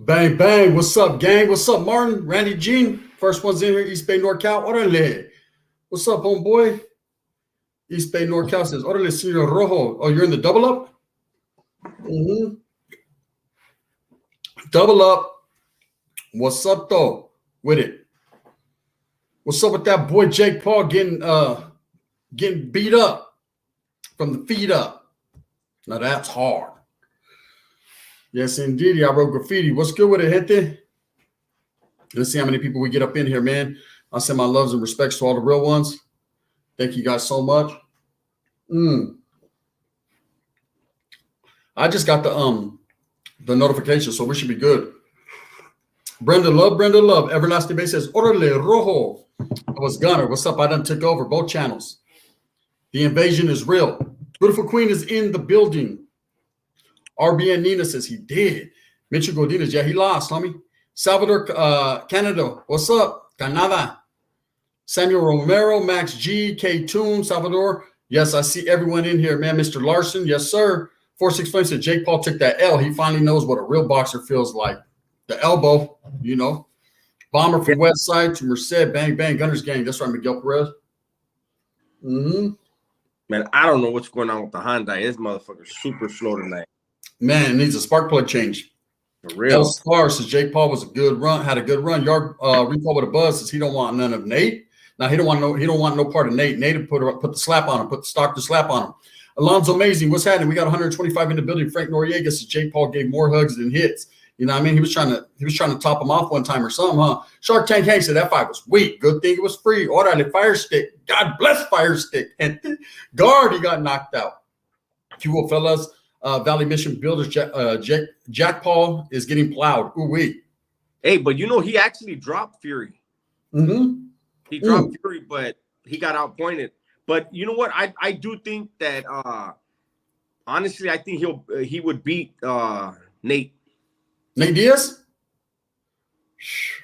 Bang, bang. What's up, gang? What's up, Martin? Randy Jean. First one's in here, East Bay, NorCal. Orale. What's up, homeboy? East Bay, NorCal says, Orale, Senor Rojo. Oh, you're in the double up? Mm-hmm. Double up. What's up, though, with it? What's up with that boy Jake Paul getting beat up from the feet up? Now, that's hard. Yes, indeed. I wrote graffiti. What's good with it, gente? Let's see how many people we get up in here, man. I send my loves and respects to all the real ones. Thank you guys so much. I just got the notification, so we should be good. Brenda Love. Everlasting Bay says, Orale Rojo. I was Gunner. What's up? I done took over both channels. The invasion is real. Beautiful Queen is in the building. RBN Nina says he did. Mitchell Godinez, yeah, he lost, homie. Salvador Canada, what's up? Canada. Samuel Romero, Max G, K Toon, Salvador. Yes, I see everyone in here, man. Mr. Larson, yes, sir. 465 said Jake Paul took that L. He finally knows what a real boxer feels like. The elbow, you know. Bomber from West Side to Merced, bang, bang, Gunners Gang. That's right, Miguel Perez. Man, I don't know what's going on with the Hyundai. This motherfucker's super slow tonight. Man, it needs a spark plug change. For real. El Star says Jake Paul was a good run, had a good run. Yard Rico with a buzz says he don't want none of Nate. Now he don't want no part of Nate. Nate put the slap on him, put the Stockton slap on him. Alonzo Amazing, what's happening? We got 125 in the building. Frank Noriega says Jake Paul gave more hugs than hits. You know what I mean? He was trying to top him off one time or something, huh? Shark Tank Hank said that fight was weak. Good thing it was free. Orale Fire Stick. God bless Fire Stick. And guard, he got knocked out. Cool fellas. Valley Mission Builders, Jack Paul is getting plowed. Ooh, wait. Hey, but you know, he actually dropped Fury. He dropped Fury, but he got outpointed. But you know what? I do think that honestly, I think he would beat Nate. Nate Diaz?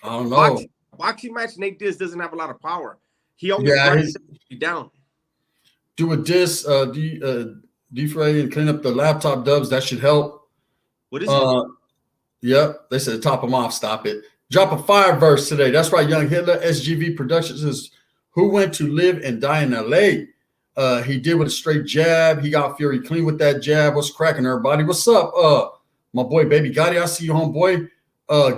I don't know. Boxing match, Nate Diaz doesn't have a lot of power. He always runs you down. Do a diss, defray and clean up the laptop dubs. That should help. What is it? Yep. They said top them off. Stop it. Drop a fire verse today. That's right. Young Hitler, SGV Productions is who went to live and die in LA. He did with a straight jab. He got Fury clean with that jab. What's cracking, everybody? What's up? My boy, Baby Gotti. I see you, homeboy.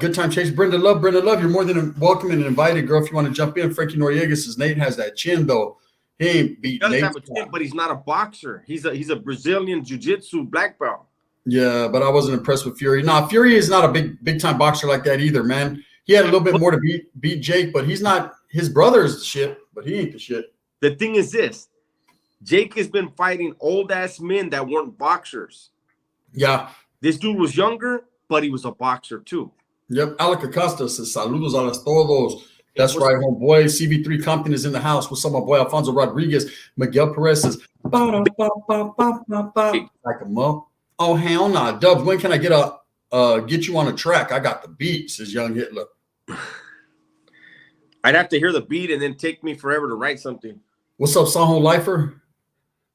Good time chase. Brenda Love. You're more than welcome and invited, girl. If you want to jump in, Frankie Noriega says Nate has that chin, though. He ain't beat Nate. He does have a chin, but he's not a boxer. He's a Brazilian jiu-jitsu black belt. Yeah, but I wasn't impressed with Fury. Nah, Fury is not a big time boxer like that either, man. He had a little bit more to beat Jake, but he's not. His brother is the shit, but he ain't the shit. The thing is this: Jake has been fighting old ass men that weren't boxers. Yeah, this dude was younger, but he was a boxer too. Yep. Alec Acosta says saludos a las todos. That's right, homeboy. CB3 Compton is in the house. What's up, my boy Alfonso Rodriguez? Miguel Perez says, like a mo. Oh, hell nah. Dubs, when can I get you on a track? I got the beat, says Young Hitler. I'd have to hear the beat and then take me forever to write something. What's up, Saho Lifer?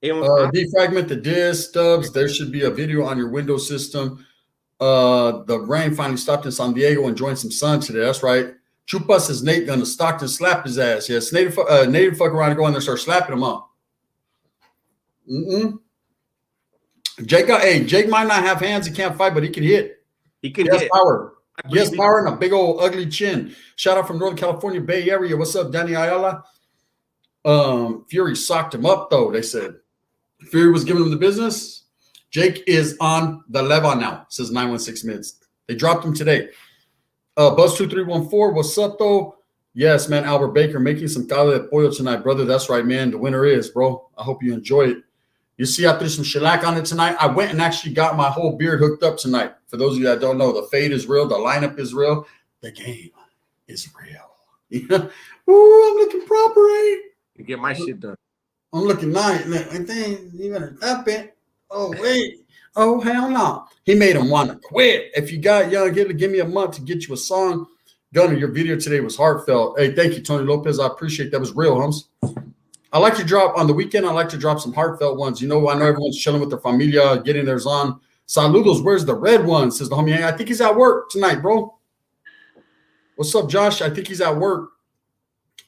Defragment the disc, Dubs. There should be a video on your Windows system. The rain finally stopped in San Diego and joined some sun today. That's right. Chupa says Nate gonna Stockton slap his ass. Yes, Native fuck around and go in there and start slapping him up. Jake might not have hands, he can't fight, but he can hit. He hit. Power. He has power and a big old ugly chin. Shout out from Northern California Bay Area. What's up, Danny Ayala? Fury socked him up, though, they said. Fury was giving him the business. Jake is on the level now, says 916 Mids. They dropped him today. Buzz2314, what's up, though? Yes, man, Albert Baker making some caldo de pollo tonight, brother. That's right, man. The winner is, bro. I hope you enjoy it. You see, I threw some shellac on it tonight. I went and actually got my whole beard hooked up tonight. For those of you that don't know, the fade is real. The lineup is real. The game is real. Ooh, I'm looking proper, eh? You get my shit done. I'm looking nice. You better up it. Oh, wait. Oh, hell no. He made him want to quit. If you got Young Hitler, give me a month to get you a song. Gunner, your video today was heartfelt. Hey, thank you, Tony Lopez. I appreciate that. Was real, Hums. I like to drop on the weekend. I like to drop some heartfelt ones. You know, I know everyone's chilling with their familia, getting theirs on. Saludos, where's the red one? Says the homie. Hey, I think he's at work tonight, bro. What's up, Josh? I think he's at work.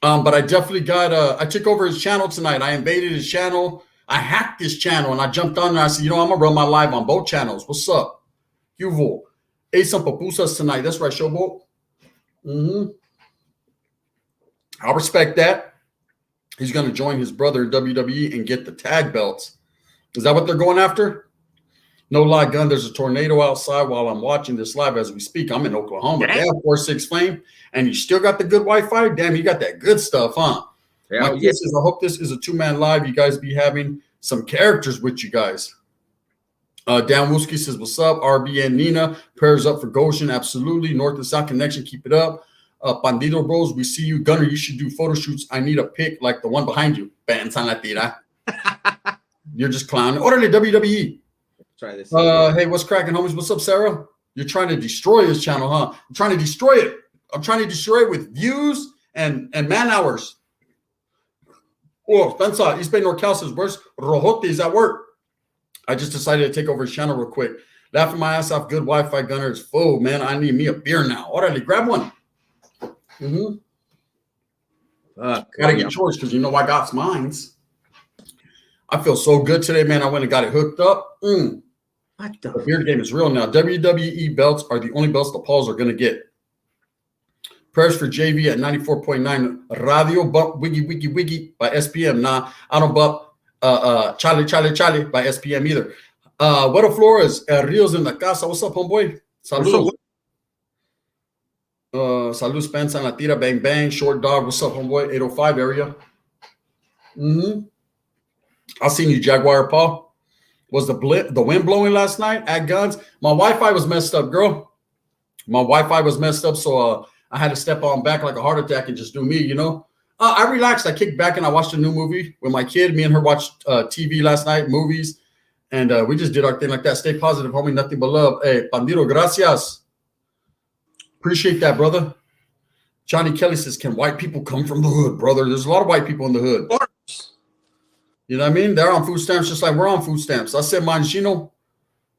But I definitely got I took over his channel tonight. I invaded his channel. I hacked his channel and I jumped on and I said, you know, I'm gonna run my live on both channels. What's up? Huvo. Ate some pupusas tonight. That's right, Showboat. I respect that. He's gonna join his brother in WWE and get the tag belts. Is that what they're going after? No lie, gun. There's a tornado outside while I'm watching this live as we speak. I'm in Oklahoma. Damn, 4-6 flame, and you still got the good Wi-Fi. Damn, you got that good stuff, huh? Yeah. My guess is I hope this is a 2-man live. You guys be having some characters with you guys. Dan Wooski says, "What's up?" RB and Nina prayers up for Goshen. Absolutely, North and South connection. Keep it up. Pandito Bros, we see you. Gunner, you should do photo shoots. I need a pic like the one behind you. You're just clowning. Orderly WWE. Try this. Hey, what's cracking, homies? What's up, Sarah? You're trying to destroy his channel, huh? I'm trying to destroy it. I'm trying to destroy it with views and man hours. Oh, Spencer, East Bay NorCal says, where's Rojote? Is at work. I just decided to take over his channel real quick. Laughing my ass off. Good Wi-Fi, Gunner. Is full, man. I need me a beer now. Orderly, grab one. Gotta get yours because you know I got mines. I feel so good today, man. I went and got it hooked up. The beard game is real now. WWE belts are the only belts the Pauls are going to get. Prayers for JV at 94.9. Radio bump Wiggy Wiggy Wiggy by SPM. Nah, I don't bump Charlie Charlie Charlie by SPM either. What Flores, Rios in the casa. What's up, homeboy? Salud. Salud, Spence, Anatira, Bang Bang, Short Dog. What's up, homeboy? 805 area. I seen you, Jaguar Paul. Was the wind blowing last night at Guns? My Wi-Fi was messed up, girl. My Wi-Fi was messed up, so I had to step on back like a heart attack and just do me, you know. I relaxed. I kicked back and I watched a new movie with my kid. Me and her watched TV last night, movies, and we just did our thing like that. Stay positive, homie. Nothing but love. Hey, Pandito, gracias. Appreciate that, brother. Johnny Kelly says, can white people come from the hood, brother? There's a lot of white people in the hood. You know what I mean? They're on food stamps just like we're on food stamps. I said, Manchino,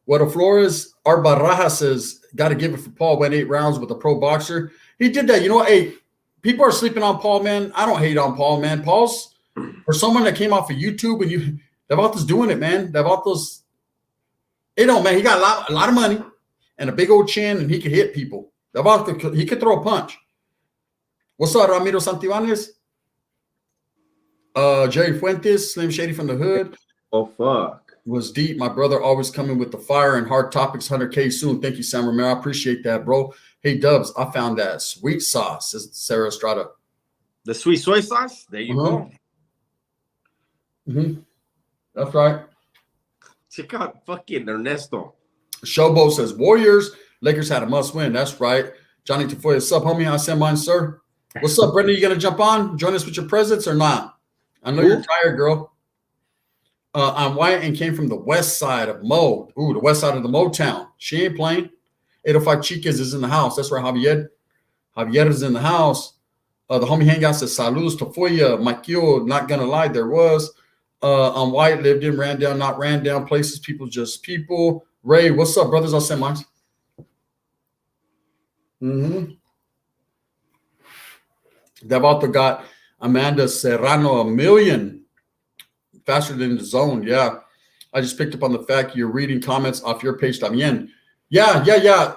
what a Flores, Art Baraja says, got to give it for Paul. Went 8 rounds with a pro boxer. He did that. You know what? Hey, people are sleeping on Paul, man. I don't hate on Paul, man. Paul's, for someone that came off of YouTube and Devonta's doing it, man. Devonta's, man, he got a lot of money and a big old chin and he could hit people. Devonta, he could throw a punch. What's up, Ramiro Santibanez? Jerry Fuentes, Slim Shady from the hood. Oh, fuck. Was deep. My brother always coming with the fire and hard topics. 100K soon. Thank you, Sam Romero. I appreciate that, bro. Hey, Dubs, I found that sweet sauce, says Sarah Estrada. The sweet soy sauce? There you go. That's right. Check out fucking Ernesto. Showboat says, Warriors. Lakers had a must win. That's right. Johnny Tafoya, what's up, homie? I send mine, sir. What's up, Brenda? You going to jump on? Join us with your presence or not? I know you're tired, girl. I'm white and came from the west side of Mo. Ooh, the west side of the Motown. She ain't playing. 805 Chicas is in the house. That's right, Javier. Javier is in the house. The homie hangout says, Saludos to Foya. Mikio, not going to lie, there was. I'm white, lived in, ran down, not ran down places. People, just people. Ray, what's up, brothers? I'll send mine. Devonta got Amanda Serrano 1 million faster than the zone. Yeah. I just picked up on the fact you're reading comments off your page también. Yeah.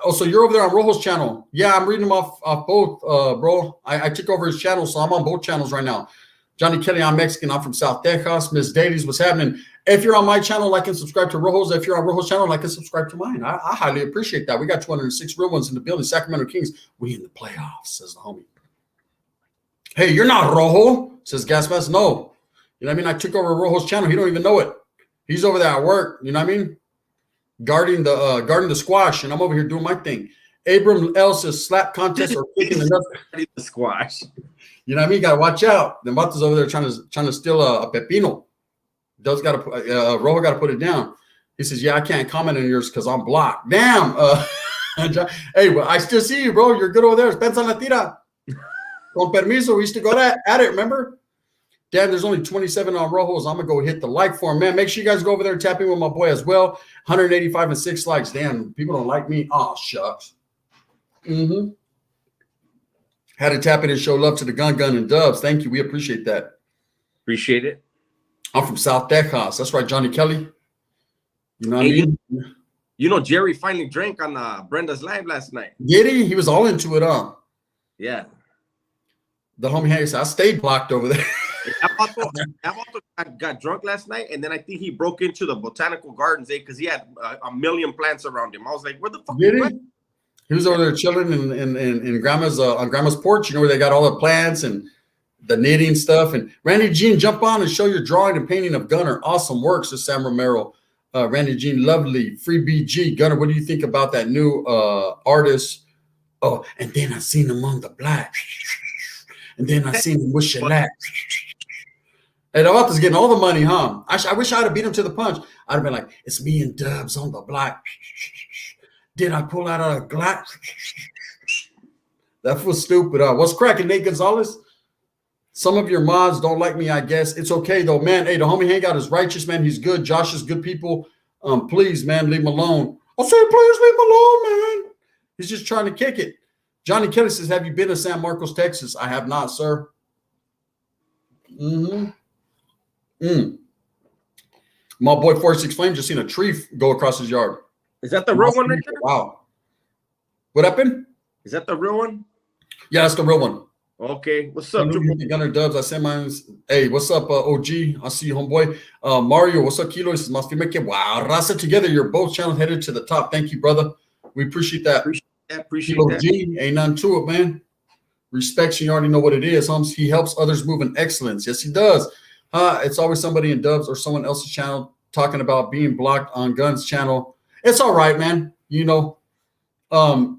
Oh, so you're over there on Rojo's channel. Yeah, I'm reading them off both, bro. I took over his channel, so I'm on both channels right now. Johnny Kelly, I'm Mexican. I'm from South Texas. Miss Dailies, what's happening? If you're on my channel, like and subscribe to Rojo's. If you're on Rojo's channel, like and subscribe to mine. I highly appreciate that. We got 206 real ones in the building. Sacramento Kings, we in the playoffs, says the homie. Hey, you're not Rojo, says Gasmas. No. You know what I mean? I took over Rojo's channel. He don't even know it. He's over there at work. You know what I mean? Guarding the squash, and I'm over here doing my thing. Abram L says slap contest or kicking the squash. You know what I mean? You gotta watch out. The Mata's over there trying to steal a pepino. Does got to Rojo got to put it down. He says, "Yeah, I can't comment on yours because I'm blocked." Damn. Hey, well, I still see you, bro. You're good over there. Pensa la tira. Con permiso, we used to go at it. Remember? Damn, there's only 27 on Rojos. I'm gonna go hit the like for him, man. Make sure you guys go over there and tap in with my boy as well. 185 and 6 likes. Damn, people don't like me. Oh, shucks. Had to tap in and show love to the Gun and Dubs. Thank you. We appreciate that. Appreciate it. I'm from South Texas. That's right, Johnny Kelly. You know what I mean? You know, Jerry finally drank on Brenda's live last night. Did he? He was all into it, huh? Yeah. The homie Hayes, I stayed blocked over there. Avato got drunk last night, and then I think he broke into the botanical gardens, because he had a million plants around him. I was like, "Where the fuck?" Did he? He was over there chilling in grandma's on grandma's porch. You know where they got all the plants and the knitting stuff. And Randy Jean, jump on and show your drawing and painting of Gunner. Awesome work, says Sam Romero. Randy Jean, lovely. Free BG. Gunner, what do you think about that new artist? Oh, and then I seen him on the black. And then I seen him with shellac. Hey, the author's getting all the money, huh? I wish I'd have beat him to the punch. I'd have been like, it's me and Dubs on the block. Did I pull out a Glock? That was stupid. What's cracking, Nate Gonzalez? Some of your mods don't like me, I guess. It's okay, though, man. Hey, the homie Hangout is righteous, man. He's good. Josh is good people. Please, man, leave him alone. I'll say, please leave him alone, man. He's just trying to kick it. Johnny Kelly says, have you been to San Marcos, Texas? I have not, sir. My boy 46 Flame just seen a tree go across his yard. Is that the real one right there? Wow. What happened? Is that the real one? Yeah, that's the real one. Okay. What's up, Gunner Dubs? I sent mine. Hey, what's up, OG? I see you, homeboy. Mario, what's up, Kilo? He says, wow, Rasa together. You're both channels headed to the top. Thank you, brother. We appreciate that. Appreciate Kilo that. G, ain't nothing to it, man. Respects, you already know what it is, Holmes. He helps others move in excellence. Yes, he does. It's always somebody in Dubs or someone else's channel talking about being blocked on Guns channel. It's all right, man. You know, I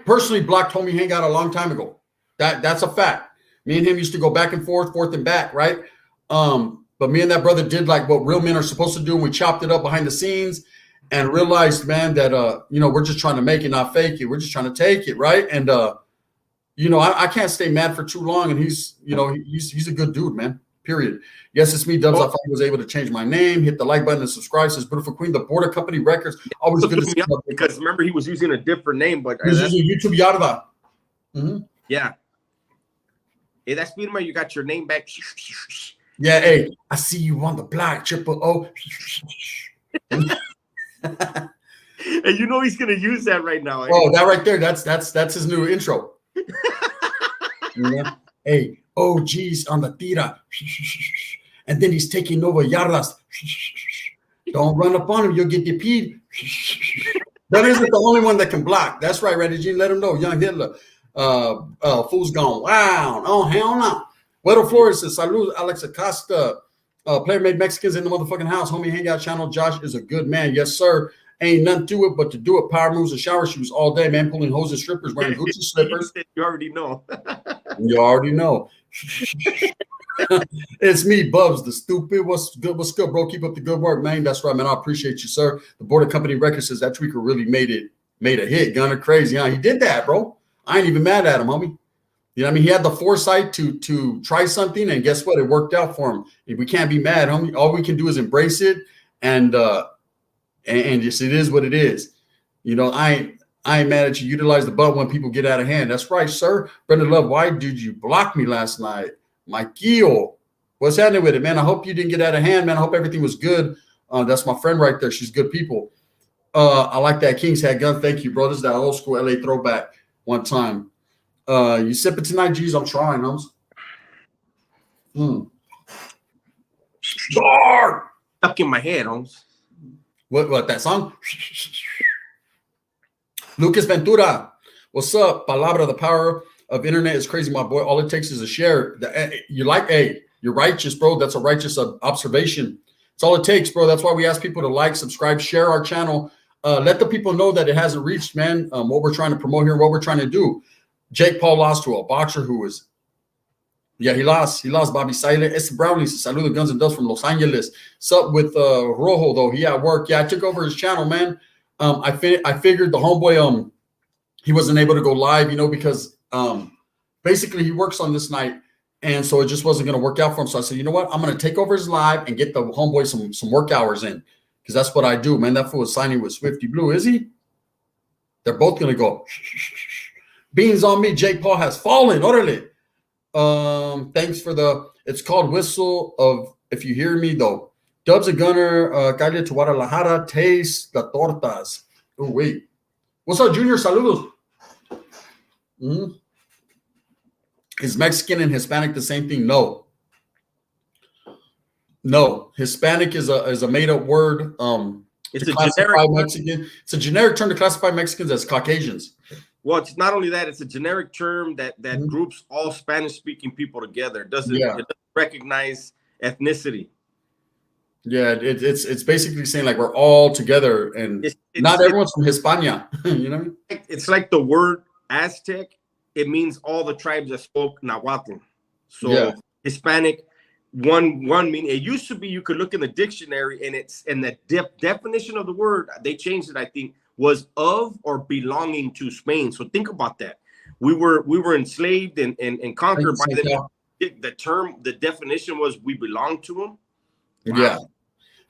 personally blocked Homie Hangout a long time ago. That's a fact. Me and him used to go back and forth and back, right? But me and that brother did like what real men are supposed to do, and we chopped it up behind the scenes and realized, man, that we're just trying to make it, not fake it. We're just trying to take it, right? And I can't stay mad for too long. And he's a good dude, man. Period. Yes, it's me, Dubs. I finally was able to change my name, hit the like button, and subscribe. Says Beautiful Queen, the Border Company Records. Always good to see you. Because remember, he was using a different name, but he was using YouTube Yarda. Yeah. Hey, that's Speedman. You got your name back. Yeah. Hey, I see you on the block. Triple O. And you know he's gonna use that right now. Oh, that right there. That's his new intro. Yeah. Hey, OG's on the tira. And then he's taking over yardas. Don't run up on him, you'll get DP'd. That isn't the only one that can block. That's right, Randy G. Let him know. Young Hitler. Fool's gone. Wow. Oh, hell no. Weddle Flores says, Salud, Alex Acosta. Player Made Mexicans in the motherfucking house. Homie Hangout channel. Josh is a good man. Yes, sir. Ain't nothing to it but to do it. Power moves and shower shoes all day, man. Pulling hoses, strippers, wearing Gucci slippers. You already know. You already know. It's me, Bubs, the stupid. What's good, bro? Keep up the good work, man. That's right, man. I appreciate you, sir. The Border Company Records says that tweaker really made a hit. Gunner crazy, huh? He did that, bro. I ain't even mad at him, homie. You know what I mean? He had the foresight to try something, and guess what? It worked out for him. We can't be mad, homie. All we can do is embrace it, and just it is what it is. You know, I ain't mad at you. Utilize the button when people get out of hand. That's right, sir. Brendan Love, why did you block me last night? Mikeel, what's happening with it, man? I hope you didn't get out of hand, man. I hope everything was good. That's my friend right there. She's good people. I like that King's Hat gun. Thank you, bro. This is that old school LA throwback one time. You sipping tonight? Geez, I'm trying, Holmes. Stuck in my head, Holmes. What that song? Lucas Ventura, what's up? Palabra, the power of internet is crazy, my boy. All it takes is a share. You're righteous, bro. That's a righteous observation. It's all it takes, bro. That's why we ask people to like, subscribe, share our channel. Let the people know that it hasn't reached, man, what we're trying to promote here, what we're trying to do. Jake Paul lost to a boxer who was, he lost Bobby Silent. It's Brownlee. Salud, Guns and Dust from Los Angeles. Sup with Rojo, though. He at work. Yeah, I took over his channel, man. I figured the homeboy, he wasn't able to go live, because basically he works on this night. And so it just wasn't going to work out for him. So I said, you know what? I'm going to take over his live and get the homeboy some work hours in, because that's what I do, man. That fool is signing with Swifty Blue, is he? They're both going to go. Beans on me. Jake Paul has fallen. Orale. Thanks for the. It's called Whistle of If You Hear Me, though. Dubs and Gunner, calle to Guadalajara, taste the tortas. Oh, wait. What's up, Junior? Saludos. Mm-hmm. Is Mexican and Hispanic the same thing? No. No. Hispanic is a made-up word. It's a generic Mexican. It's a generic term to classify Mexicans as Caucasians. Well, it's not only that; it's a generic term that groups all Spanish-speaking people together. It doesn't recognize ethnicity. Yeah, it's basically saying like we're all together, and not everyone's from Hispania. You know what I mean? It's like the word Aztec. It means all the tribes that spoke Nahuatl. So Hispanic, one mean. It used to be you could look in the dictionary, and the definition of the word, they changed it, I think, was of or belonging to Spain. So think about that. We were enslaved and conquered by them. The definition was we belong to them. Wow. Yeah.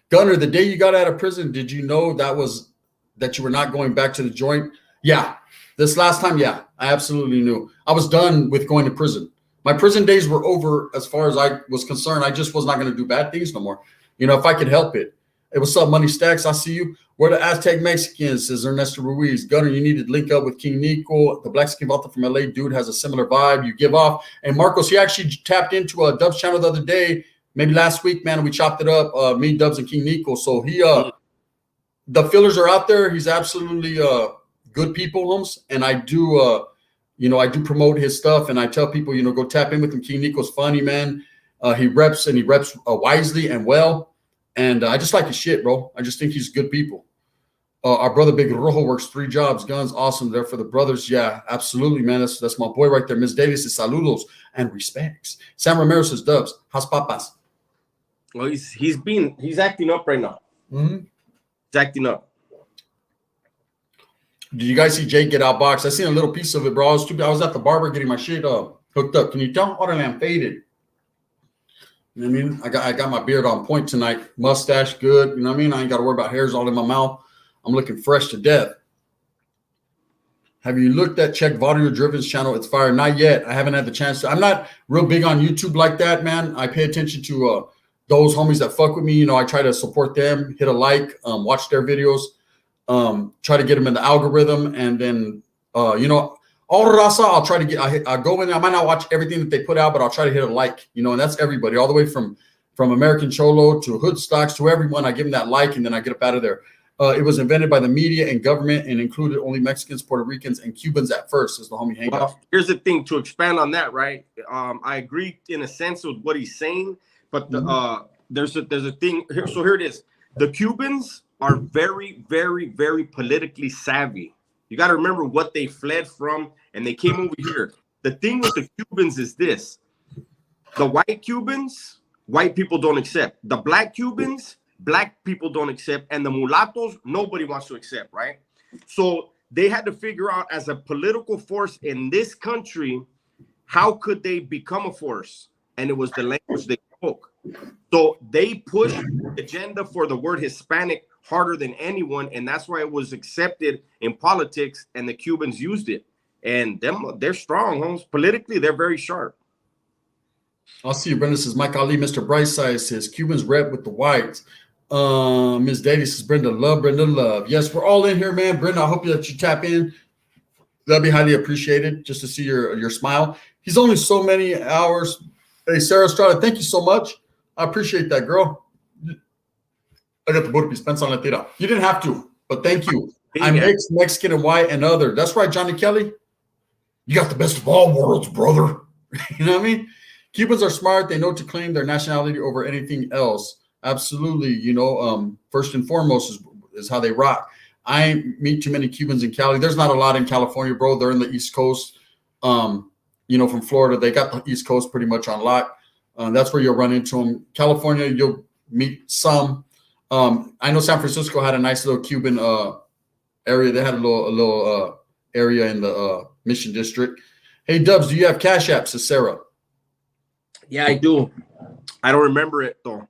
Gunner, the day you got out of prison, did you know that you were not going back to the joint? Yeah. This last time, yeah, I absolutely knew. I was done with going to prison. My prison days were over as far as I was concerned. I just was not going to do bad things no more. You know, if I could help it. Hey, what's up, Money Stacks? I see you. We're the Aztec Mexicans, says Ernesto Ruiz. Gunner, you need to link up with King Nico. The Black Skin Volta from LA dude has a similar vibe you give off. And Marcos, he actually tapped into a Dubs channel the other day, maybe last week, man. We chopped it up, me, Dubs, and King Nico. So the fillers are out there. He's absolutely good people, Holmes, and I do I do promote his stuff, and I tell people, go tap in with him. King Nico's funny, man. He reps wisely and well, and I just like his shit, bro. I just think he's good people. Our brother Big Rojo works 3 jobs, guns, awesome there for the brothers. Yeah, absolutely, man. That's my boy right there. Miss Davis says saludos and respects. Sam Romero says Dubs, how's papas? Well, he's acting up right now. Mm-hmm. He's acting up. Did you guys see Jake get outboxed? I seen a little piece of it, bro. I was at the barber getting my shit hooked up. Can you tell? Orale, I'm faded. You know what I mean? I got my beard on point tonight. Mustache good. You know what I mean? I ain't got to worry about hairs all in my mouth. I'm looking fresh to death. Have you looked at Check Vaudreuil Driven's channel? It's fire. Not yet. I haven't had the chance to. I'm not real big on YouTube like that, man. I pay attention to those homies that fuck with me. I try to support them, hit a like, watch their videos. Try to get them in the algorithm, and then all raza, I'll try to get. I go in there. I might not watch everything that they put out, but I'll try to hit a like. And that's everybody, all the way from American Cholo to Hood Stocks to everyone. I give them that like, and then I get up out of there. It was invented by the media and government, and included only Mexicans, Puerto Ricans, and Cubans at first. Is the homie Hangout. Well, here's the thing. To expand on that, right? I agree in a sense with what he's saying, but there's a thing here. So here it is. The Cubans are very, very, very politically savvy. You got to remember what they fled from, and they came over here. The thing with the Cubans is this. The white Cubans, white people don't accept. The black Cubans, black people don't accept. And the mulattoes, nobody wants to accept, right? So they had to figure out, as a political force in this country, how could they become a force? And it was the language they spoke. So they pushed the agenda for the word Hispanic harder than anyone, and that's why it was accepted in politics, and the Cubans used it. And they're strong, Holmes. Politically, they're very sharp. I'll see you. Brenda says Mike Ali. Mr. Brightside says Cubans rep with the whites. Ms. Davies says Brenda love. Yes, we're all in here, man. Brenda, I hope that you tap in. That'd be highly appreciated, just to see your smile. He's only so many hours. Hey, Sarah Estrada, thank you so much. I appreciate that, girl. I got the burpees. Pensa la tira. You didn't have to, but thank you. I'm mixed, Mexican, and white, and other. That's right, Johnny Kelly. You got the best of all worlds, brother. You know what I mean? Cubans are smart. They know to claim their nationality over anything else. Absolutely. First and foremost is how they rock. I meet too many Cubans in Cali. There's not a lot in California, bro. They're in the East Coast. From Florida, they got the East Coast pretty much on lock. That's where you'll run into them. California, you'll meet some. I know San Francisco had a nice little Cuban area. They had a little area in the Mission District. Hey, Dubs, do you have Cash App, says Sarah? Yeah, I do. I don't remember it though.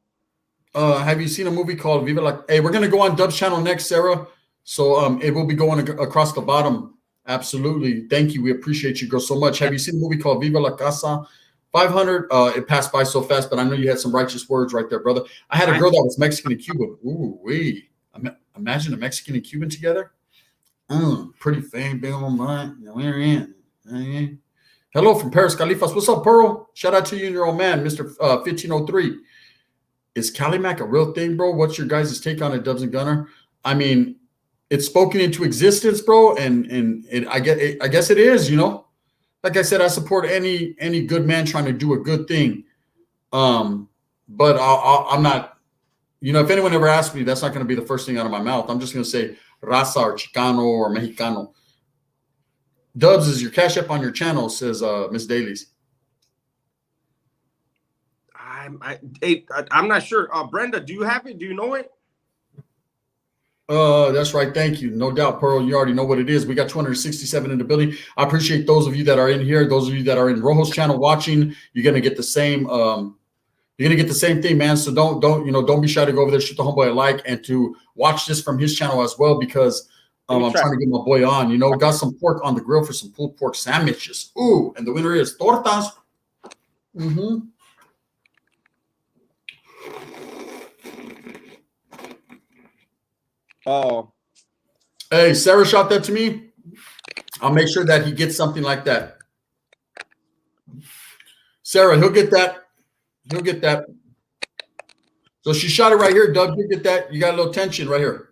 Have you seen a movie called Viva La? Hey, we're gonna go on Dub's channel next, Sarah. So it will be going across the bottom. Absolutely. Thank you. We appreciate you, girl, so much. Have you seen a movie called Viva La Casa? 500. It passed by so fast, but I know you had some righteous words right there, brother. I had a girl that was Mexican and Cuban. Ooh, wee. Imagine a Mexican and Cuban together. Pretty fame, big on mine. We're in. Hello from Paris, Califas. What's up, Pearl? Shout out to you and your old man, Mr. 1503. Is Calimac a real thing, bro? What's your guys' take on it, Dubs and Gunner? I mean, it's spoken into existence, bro, and I guess it is, you know. Like I said, I support any good man trying to do a good thing. But I'm not, you know, if anyone ever asks me, that's not going to be the first thing out of my mouth. I'm just going to say Raza or Chicano or Mexicano. Dubs, is your cash app on your channel, says Miss Dailies. I'm not sure. Brenda, do you have it? Do you know it? That's right. Thank you. No doubt, Pearl. You already know what it is. We got 267 in the building. I appreciate those of you that are in here. Those of you that are in Rojo's channel watching, you're gonna get the same. You're gonna get the same thing, man. So don't be shy to go over there, shoot the homeboy a like, and to watch this from his channel as well, because I'm trying to get my boy on. You know, got some pork on the grill for some pulled pork sandwiches. Ooh, and the winner is tortas. Oh, hey, Sarah shot that to me. I'll make sure that he gets something like that. Sarah, he'll get that. He'll get that. So she shot it right here, Doug. You get that. You got a little tension right here.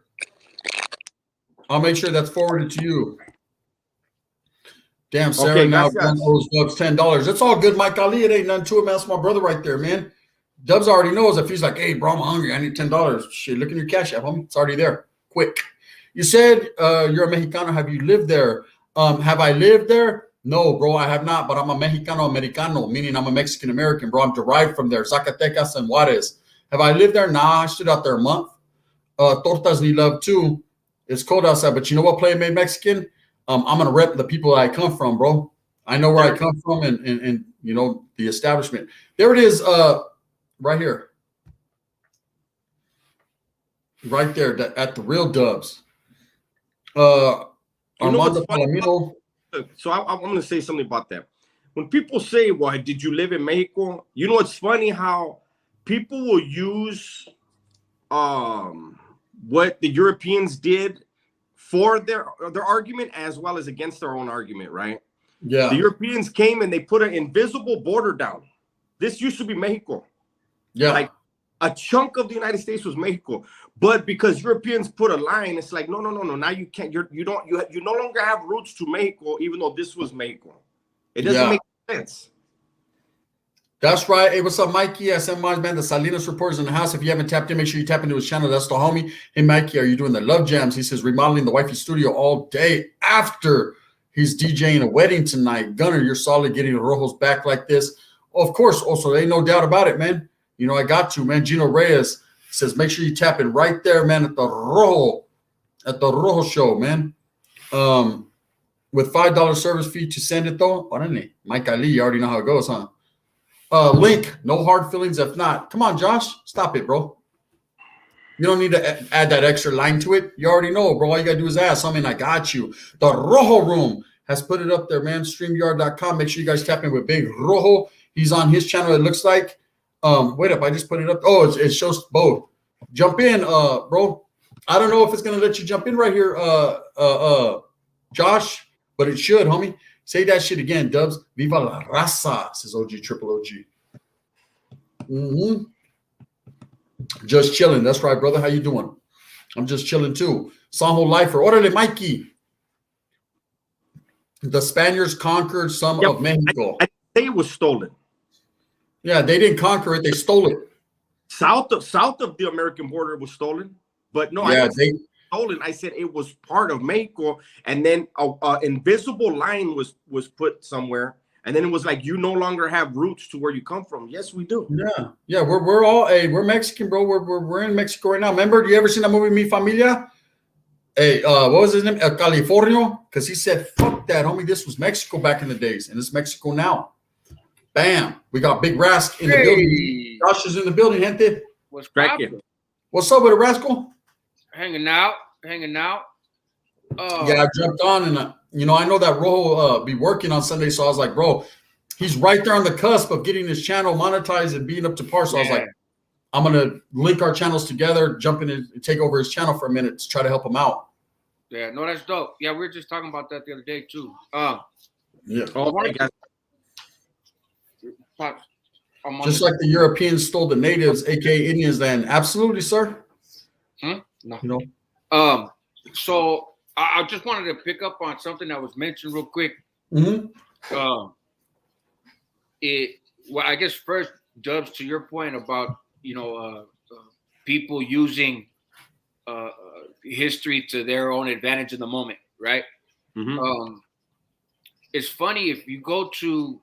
I'll make sure that's forwarded to you. Damn, Sarah, okay, now owes Dubs $10. That's all good, Mike Ali. It ain't nothing to it, man. That's my brother right there, man. Dubs already knows if he's like, hey, bro, I'm hungry. I need $10. Shit, look in your cash app, homie. It's already there. Quick. You said you're a Mexicano. Have you lived there? Have I lived there? No, bro, I have not. But I'm a Mexicano Americano, meaning I'm a Mexican American, bro. I'm derived from there, Zacatecas and Juarez. Have I lived there? Nah, I stood out there a month. Tortas need love too. It's cold outside, but you know what? Player Made Mexican. I'm gonna rep the people that I come from, bro. I know where I come from, and you know the establishment. There it is, right here. Right there at the real Dubs. Armando Palomino. So I'm going to say something about that. When people say, well, did you live in Mexico? You know, it's funny how people will use what the Europeans did for their argument as well as against their own argument, right? Yeah. The Europeans came and they put an invisible border down. This used to be Mexico. Yeah. Like a chunk of the United States was Mexico. But because Europeans put a line, it's like, no. Now you can't. You no longer have roots to Mexico, even though this was Mexico. It doesn't make sense. That's right. Hey, what's up, Mikey? I sent my man. The Salinas reporters in the house. If you haven't tapped in, make sure you tap into his channel. That's the homie. Hey, Mikey, are you doing the love jams? He says remodeling the wifey studio all day after he's DJing a wedding tonight. Gunner, you're solid getting the Rojos back like this. Of course. Also, ain't no doubt about it, man. You know I got you, man. Gino Reyes says, make sure you tap in right there, man, at the Rojo show, man. With $5 service fee to send it, though. Mike Ali, you already know how it goes, huh? Link, no hard feelings if not. Come on, Josh. Stop it, bro. You don't need to add that extra line to it. You already know, bro. All you got to do is ask. I mean, I got you. The Rojo Room has put it up there, man. StreamYard.com. Make sure you guys tap in with Big Rojo. He's on his channel, it looks like. Wait up, I just put it up. Oh, it shows both. Jump in, bro. I don't know if it's gonna let you jump in right here, Josh, but it should, homie. Say that shit again, Dubs. Viva la raza, says OG Triple OG. Just chilling. That's right, brother. How you doing? I'm just chilling too. Sanjo Lifer. Orale, Mikey. The Spaniards conquered some of Mexico. I think it was stolen. Yeah, they didn't conquer it; they stole it. South of the American border was stolen, but no, yeah, stolen. I said it was part of Mexico, and then a invisible line was put somewhere, and then it was like you no longer have roots to where you come from. Yes, we do. Yeah, we're all we're Mexican, bro. We're in Mexico right now. Remember, do you ever seen that movie Mi Familia? Hey, what was his name? Californio, because he said, "Fuck that, homie. This was Mexico back in the days, and it's Mexico now." Bam. We got Big Rask in the building. Josh is in the building, gente. What's Cracking. cracking? What's up with it, Rascal? Hanging out. Yeah, I jumped on and, I know that Rojo be working on Sunday. So I was like, bro, he's right there on the cusp of getting his channel monetized and being up to par. So I was like, I'm going to link our channels together, jump in and take over his channel for a minute to try to help him out. Yeah, no, that's dope. Yeah, we were just talking about that the other day too. Yeah. Oh my God. Just like the Europeans stole the natives, aka Indians, then absolutely, sir. No. You know. So I just wanted to pick up on something that was mentioned real quick. Mm-hmm. Well, I guess first, Dubs, to your point about people using history to their own advantage in the moment, right? Mm-hmm. It's funny if you go to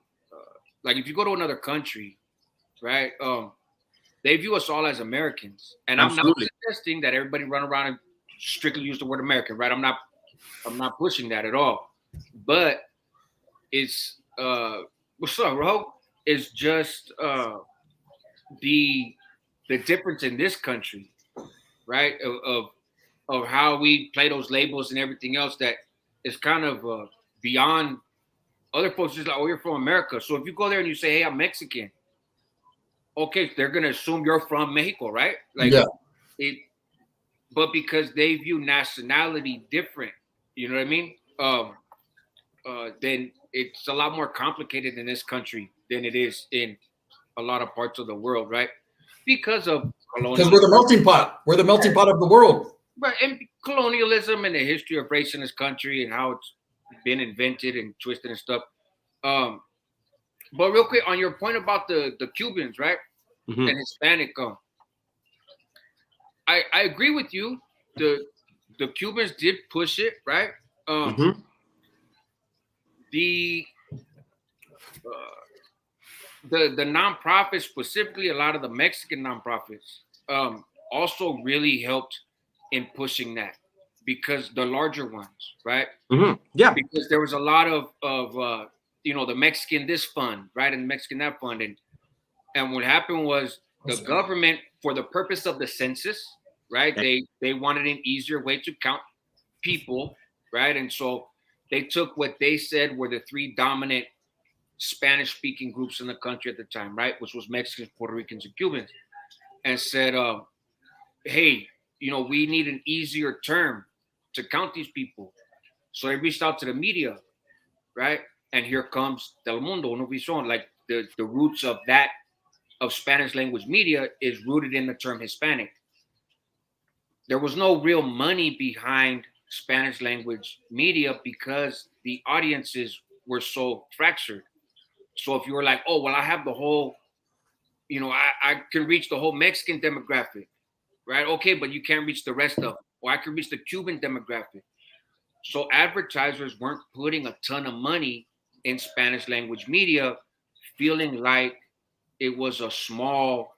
if you go to another country, right? They view us all as Americans, and Absolutely. I'm not suggesting that everybody run around and strictly use the word American, right? I'm not pushing that at all, but it's what's up, bro? It's just the difference in this country, right? Of how we play those labels and everything else that is kind of beyond other folks. Just like, oh, you're from America. So if you go there and you say, hey, I'm Mexican, okay, they're gonna assume you're from Mexico, right? But because they view nationality different, you know what I mean? Then it's a lot more complicated in this country than it is in a lot of parts of the world, right? Because of Because we're the melting pot. We're the melting pot of the world. Right, and colonialism and the history of race in this country and how it's been invented and twisted and stuff. But real quick, on your point about the Cubans, right? Mm-hmm. And Hispanic, I agree with you. The Cubans did push it, right? Mm-hmm. The nonprofits, specifically a lot of the Mexican nonprofits, also really helped in pushing that, because the larger ones, right? Mm-hmm. Yeah. Because there was a lot of the Mexican this fund, right, and the Mexican that fund, and what happened was the government, for the purpose of the census, right, they wanted an easier way to count people, right, and so they took what they said were the three dominant Spanish-speaking groups in the country at the time, right, which was Mexicans, Puerto Ricans, and Cubans, and said, hey, we need an easier term to count these people. So they reached out to the media, right? And here comes Telemundo, Univision, like the roots of Spanish language media is rooted in the term Hispanic. There was no real money behind Spanish language media because the audiences were so fractured. So if you were like, oh, well, I have the whole, I can reach the whole Mexican demographic, right? Okay, but you can't reach the rest of them. Or I can reach the Cuban demographic. So advertisers weren't putting a ton of money in Spanish language media, feeling like it was a small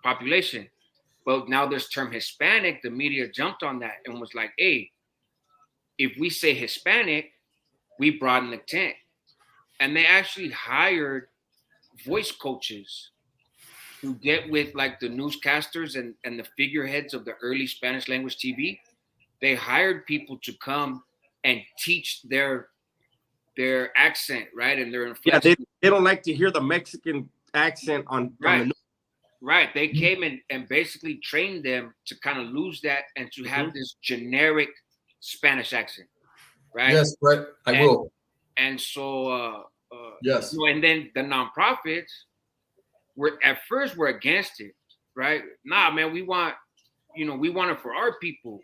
population. But now this term Hispanic, the media jumped on that and was like, hey, if we say Hispanic, we broaden the tent. And they actually hired voice coaches to get with like the newscasters and the figureheads of the early Spanish language TV. They hired people to come and teach their accent, right? And their inflection. Yeah, they don't like to hear the Mexican accent on the Right. They came and basically trained them to kind of lose that and to have this generic Spanish accent, right? Yes, right. I will. And so, yes. And then the nonprofits were against it, right? Nah, man, we want it for our people.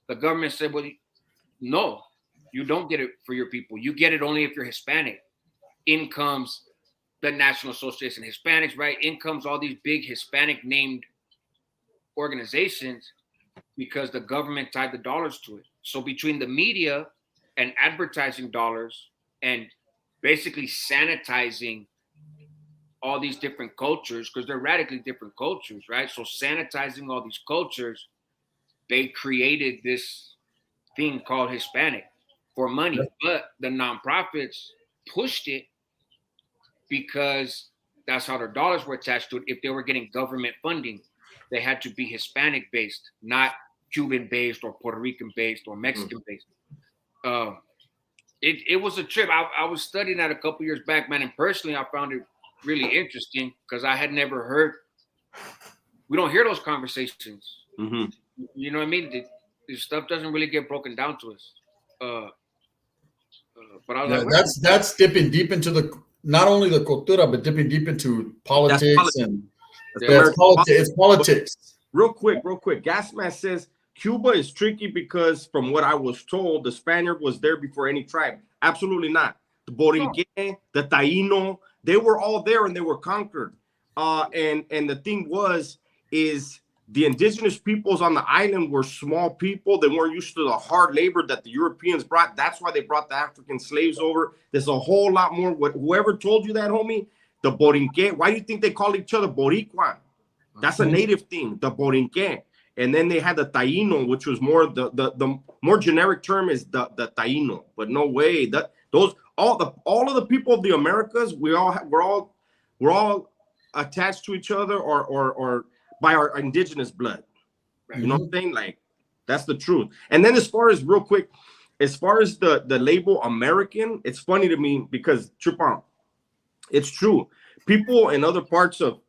The government said, well, no, you don't get it for your people. You get it only if you're Hispanic. In comes the National Association of Hispanics, right? In comes all these big Hispanic named organizations because the government tied the dollars to it. So between the media and advertising dollars and basically sanitizing all these different cultures, because they're radically different cultures, right? So sanitizing all these cultures, they created this thing called Hispanic for money. But the nonprofits pushed it because that's how their dollars were attached to it. If they were getting government funding, they had to be Hispanic based, not Cuban based or Puerto Rican based or Mexican based. It was a trip. I was studying that a couple years back, man, and personally I found it really interesting because I had never heard. We don't hear those conversations. Mm-hmm. You know what I mean? This stuff doesn't really get broken down to us. But I was like, that's dipping deep into not only the cultura, but dipping deep into politics and it's politics. Real quick. Gasman says Cuba is tricky because from what I was told, the Spaniard was there before any tribe. Absolutely not. The Borinquen, the Taíno, they were all there and they were conquered. And the thing is the indigenous peoples on the island were small people. They weren't used to the hard labor that the Europeans brought. That's why they brought the African slaves over. There's a whole lot more. Whoever told you that, homie, the Borinquen, why do you think they call each other Boricua? That's a native thing, the Borinquen. And then they had the Taíno, which was more the more generic term is the Taíno. But no way, all of the people of the Americas, we're all attached to each other or by our indigenous blood. You know what I'm saying? Like, that's the truth. And then as far as the label American, it's funny to me because Chupan, it's true. People in other parts of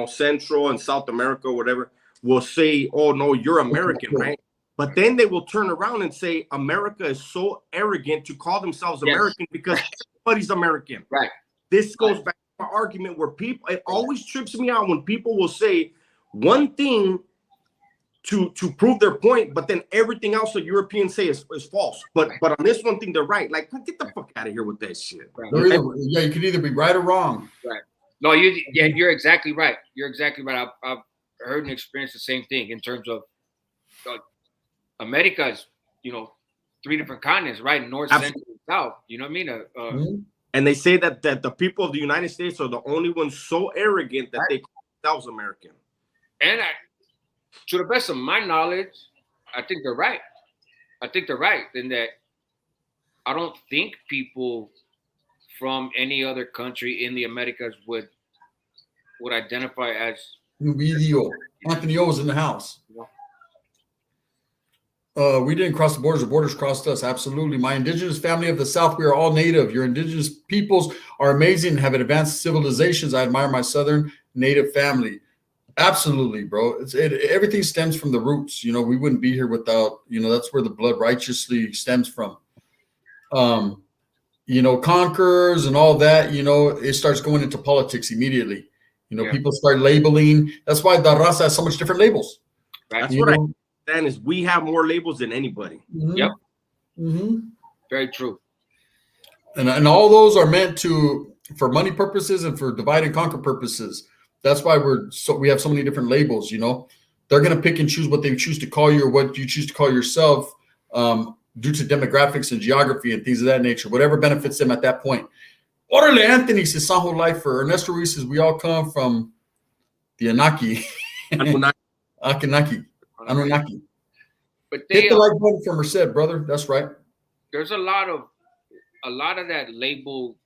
Central and South America, whatever, will say, "Oh no, you're American," right? But then they will turn around and say America is so arrogant to call themselves American because everybody's American. Right. This goes back to my argument where it always trips me out when people will say one thing to prove their point, but then everything else that Europeans say is false. But on this one thing, they're right. Like, get the fuck out of here with that shit. Right. You could either be right or wrong. Right. No, you're exactly right. You're exactly right. I've heard and experienced the same thing in terms of America's, 3 different continents, right? North, Central, and South. You know what I mean? And they say that the people of the United States are the only ones so arrogant that they call themselves American. And to the best of my knowledge, I think they're right. In that I don't think people from any other country in the Americas would identify as Anthony O was in the house. We didn't cross the borders. The borders crossed us. Absolutely. My indigenous family of the South, we are all native. Your indigenous peoples are amazing, have advanced civilizations. I admire my Southern native family. Absolutely, bro. Everything stems from the roots. We wouldn't be here without, that's where the blood righteously stems from. Conquerors and all that, it starts going into politics immediately. People start labeling. That's why the raza has so much different labels. right. That's what I understand is we have more labels than anybody. Mm-hmm. Yep. Mm-hmm. Very true. And all those are meant for money purposes and for divide and conquer purposes. That's why we have so many different labels. They're going to pick and choose what they choose to call you or what you choose to call yourself due to demographics and geography and things of that nature, whatever benefits them at that point. Orale Anthony says Sanjo Lifer. Ernesto Ruiz says we all come from the Anaki. Anunnaki. But they hit the like button for Merced, brother. That's right. There's a lot of that label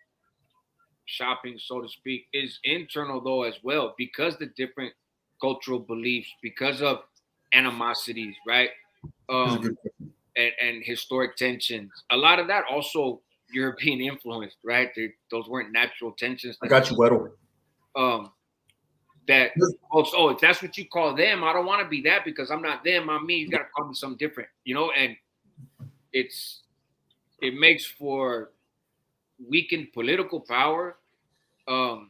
shopping, so to speak, is internal though as well, because the different cultural beliefs, because of animosities, right? And historic tensions. A lot of that also European influenced, right? Those weren't natural tensions. I got you, Weddle. If that's what you call them, I don't want to be that because I'm not them, I'm me. You got to call me something different, and it makes for weakened political power. I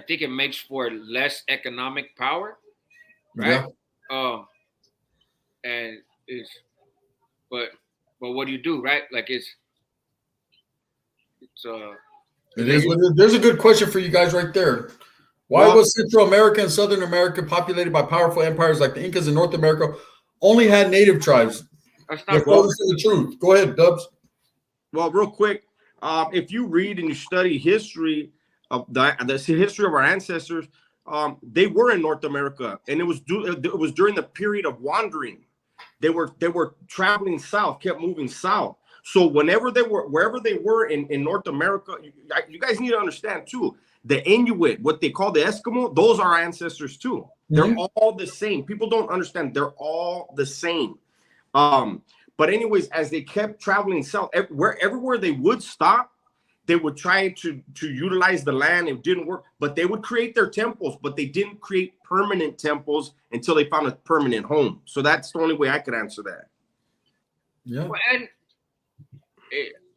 think it makes for less economic power, right? Yeah. And but what do you do, right? Like it is. There's a good question for you guys right there. Why was Central America and Southern America populated by powerful empires like the Incas in North America only had native tribes? That's not the truth. Go ahead, Dubs. Well, real quick, if you read and you study history of the history of our ancestors, they were in North America, and it was during the period of wandering. They were traveling south, kept moving south. So wherever they were in North America, you guys need to understand too. The Inuit, what they call the Eskimo, those are our ancestors too. They're all the same. People don't understand. They're all the same. But anyways, as they kept traveling south, everywhere they would stop, they would try to utilize the land. It didn't work, but they would create their temples, but they didn't create permanent temples until they found a permanent home. So that's the only way I could answer that. Yeah. Well, and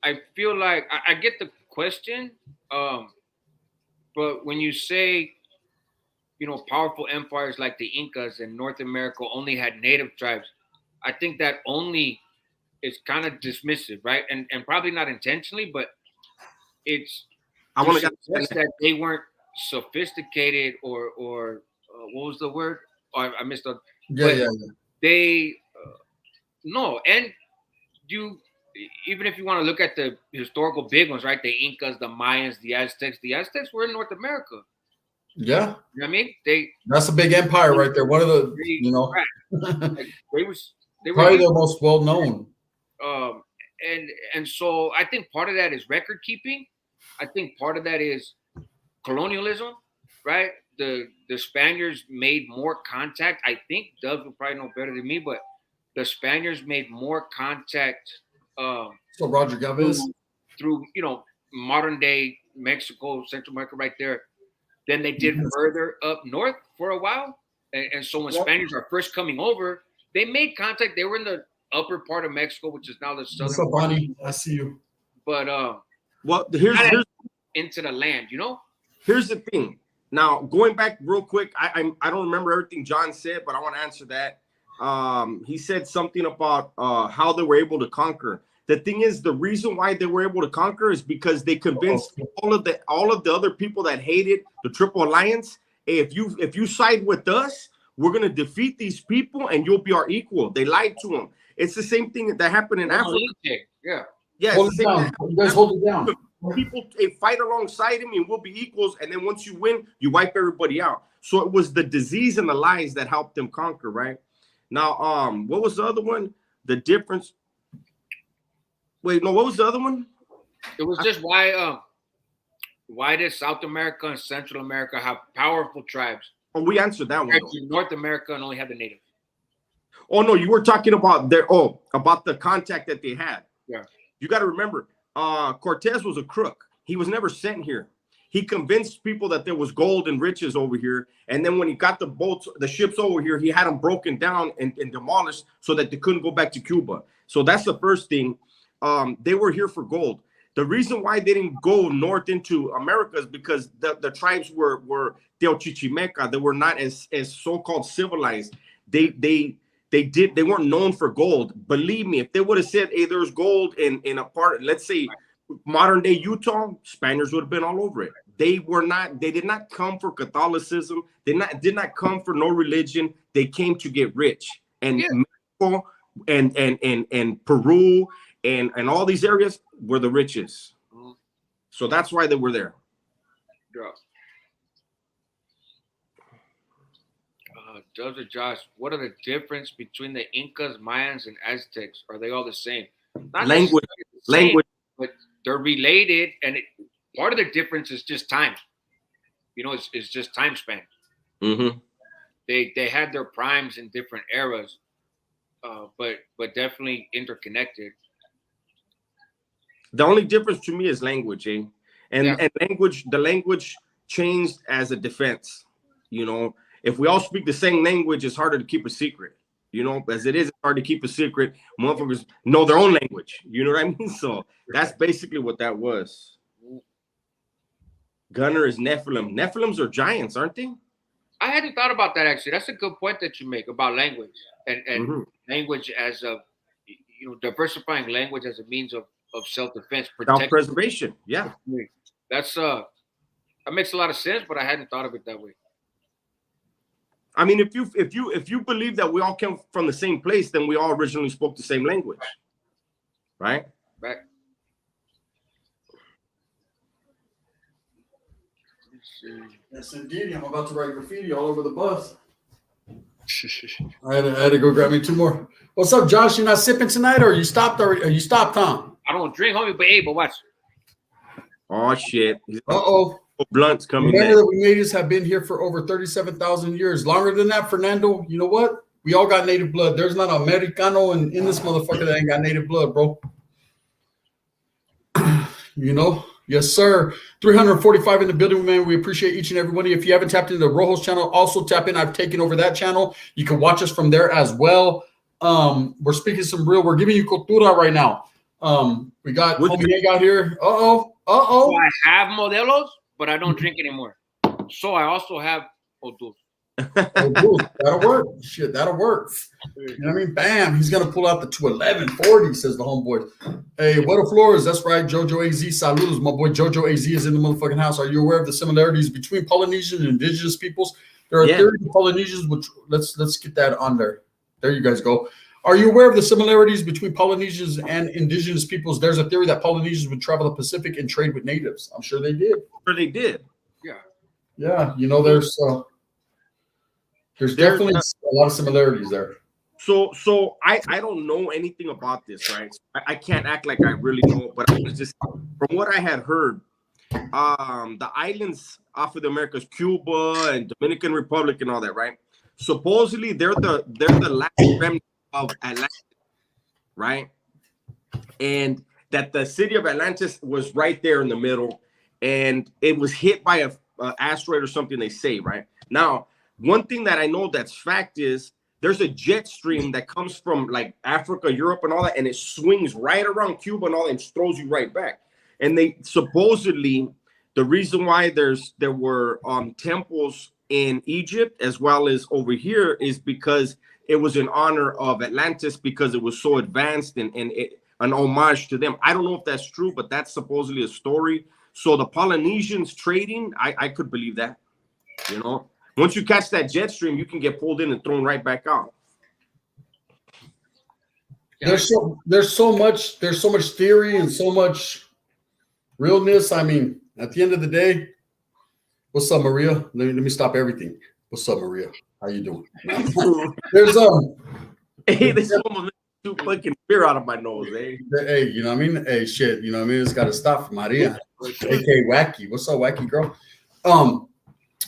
I feel like I get the question, but when you say, powerful empires like the Incas in North America only had native tribes, I think that only is kind of dismissive, right? And probably not intentionally, but I want to suggest that they weren't sophisticated or what was the word? I missed out. Yeah. They no, and even if you want to look at the historical big ones, right? The Incas, the Mayans, the Aztecs were in North America. Yeah. You know what I mean? That's a big empire right there. One of the, they were probably the most well known. And so I think part of that is record keeping. I think part of that is colonialism, right? The Spaniards made more contact. I think Dubs will probably know better than me, but the Spaniards made more contact. So Roger Galvez through modern day Mexico, Central America, right there, than they did further up north for a while. And so when Spaniards are first coming over, they made contact. They were in the upper part of Mexico, which is now the southern. What's up, Bonnie? I see you. But well, here's into the land, Here's the thing. Now, going back real quick, I don't remember everything John said, but I want to answer that. He said something about how they were able to conquer. The thing is, the reason why they were able to conquer is because they convinced all of the other people that hated the Triple Alliance, hey, if you side with us, we're gonna defeat these people and you'll be our equal. They lied to them. It's the same thing that happened in Africa. Yeah. Hold it down. You guys hold it down. People fight alongside him and we'll be equals. And then once you win, you wipe everybody out. So it was the disease and the lies that helped them conquer, right? Now, what was the other one? The difference. Wait, no, what was the other one? It was just why did South America and Central America have powerful tribes? Oh, we answered that one. North America and only had the native. Oh no, you were talking about about the contact that they had. Yeah. You got to remember, Cortez was a crook. He was never sent here. He convinced people that there was gold and riches over here. And then when he got the ships over here, he had them broken down and demolished so that they couldn't go back to Cuba. So that's the first thing. They were here for gold. The reason why they didn't go north into America is because the tribes were Teochichimeca. They were not as so-called civilized. They weren't known for gold. Believe me, if they would have said, hey, there's gold in a part, let's say modern day Utah, Spaniards would have been all over it. They did not come for Catholicism. They did not come for no religion. They came to get rich. And Mexico and Peru and all these areas were the richest. So that's why they were there. Yeah. Judge or Josh, what are the difference between the Incas, Mayans, and Aztecs? Are they all the same? Not language, but they're related, and part of the difference is just time. It's just time span. Mm-hmm. They had their primes in different eras, but definitely interconnected. The only difference to me is language, eh? And language. The language changed as a defense. If we all speak the same language, it's harder to keep a secret. As it is, it's hard to keep a secret. Motherfuckers know their own language. You know what I mean? So that's basically what that was. Gunner is Nephilim. Nephilims are giants, aren't they? I hadn't thought about that, actually. That's a good point that you make about language and language as a, diversifying language as a means of self-defense, self-preservation. Yeah, that's that makes a lot of sense, but I hadn't thought of it that way. I mean, if you believe that we all came from the same place, then we all originally spoke the same language, right? Right. Yes, indeed. I'm about to write graffiti all over the bus. I had to go grab me two more. What's up, Josh? You not sipping tonight, or you stopped? Or you stopped, Tom? I don't drink, homie, but hey, but watch. Oh shit! Blunts coming. Remember that we natives have been here for over 37,000 years. Longer than that, Fernando. You know what? We all got native blood. There's not an Americano in this motherfucker that ain't got native blood, bro. You know? Yes, sir. 345 in the building, man. We appreciate each and every one of you. If you haven't tapped into the Rojo's channel, also tap in. I've taken over that channel. You can watch us from there as well. We're speaking some real. We're giving you cultura right now. We got homie Hank out here. So I have Modelos, but I don't drink anymore. So I also have Odus. That'll work. Shit, that'll work. You know what I mean? Bam. He's gonna pull out the 21140, says the homeboy. Hey, what a Flores. That's right. Jojo AZ. Saludos. My boy Jojo AZ is in the motherfucking house. Are you aware of the similarities between Polynesian and indigenous peoples? There are theories of Polynesians, which let's get that on there. There you guys go. Are you aware of the similarities between Polynesians and indigenous peoples? There's a theory that Polynesians would travel the Pacific and trade with natives. I'm sure they did. Yeah. Yeah. You know, there's definitely a lot of similarities there. So I don't know anything about this, right? I can't act like I really know, but I was just from what I had heard, the islands off of the Americas, Cuba and Dominican Republic and all that, right? Supposedly they're the last remnant of Atlantis, right? And that the city of Atlantis was right there in the middle, and it was hit by a asteroid or something, they say, right? Now, one thing that I know that's fact is there's a jet stream that comes from like Africa, Europe, and all that, and it swings right around Cuba and all that and throws you right back. And they supposedly, the reason why there were temples in Egypt as well as over here is because it was in honor of Atlantis because it was so advanced and an homage to them. I don't know if that's true, but that's supposedly a story. So the Polynesians trading, I could believe that, you know. Once you catch that jet stream, you can get pulled in and thrown right back out. There's so much theory and so much realness. I mean, at the end of the day, what's up, Maria? Let me stop everything. What's up, Maria? How you doing? There's hey, this almost too fucking beer out of my nose, eh? Hey, you know what I mean? Hey, shit, you know what I mean? It's got to stop, Maria. AK Wacky. What's up, Wacky girl?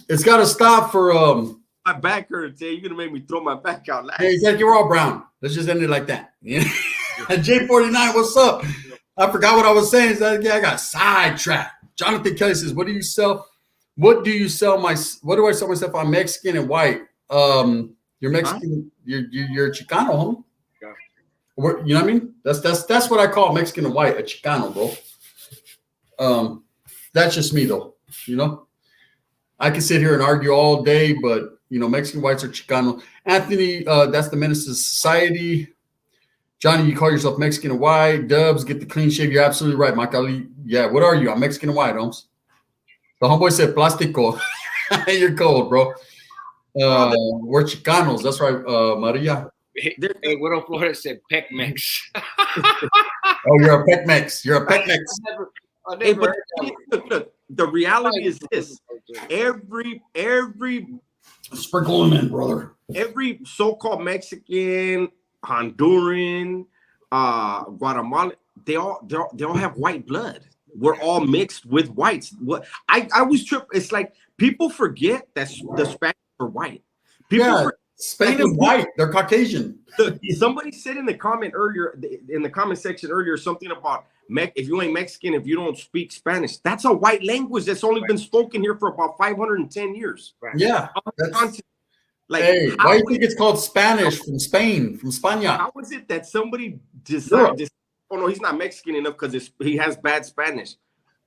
It's got to stop for my back hurts. Hey, you're gonna make me throw my back out. Hey, it's like you're all brown. Let's just end it like that. Yeah. J49, what's up? I forgot what I was saying. I got sidetracked. Jonathan Kelly says, "What do you sell? What do you sell my? What do I sell myself? I'm Mexican and white. You're Mexican. You're a Chicano, homie. Yeah. You know what I mean? That's what I call Mexican and white, a Chicano, bro. That's just me though. You know, I can sit here and argue all day, but you know, Mexican whites are Chicano. Anthony, that's the Menace to Society. Johnny, you call yourself Mexican and white. Dubs, get the clean shave. You're absolutely right, Mike Ali. Yeah, what are you? I'm Mexican and white, Holmes. The homeboy said plástico. You're cold, bro. We're Chicanos. That's right, Maria. Hey, Widow Flores said Peck-Mex. Oh, you're a Peck-Mex. You're a Peck-Mex. Hey, but look, the reality is this. Every sprinkle them in, brother. Every so-called Mexican, Honduran, Guatemala, they all have white blood. We're all mixed with whites. What I was tripped. It's like people forget that the Spanish are white. People Spain is white. They're Caucasian. Somebody said in the comment section earlier something about if you ain't Mexican, if you don't speak Spanish, that's a white language that's only been spoken here for about 510 years. Right. Yeah. Like, hey, why do you think it's called Spanish from Spain, from España? How is it that somebody decided, oh no, he's not Mexican enough because he has bad Spanish?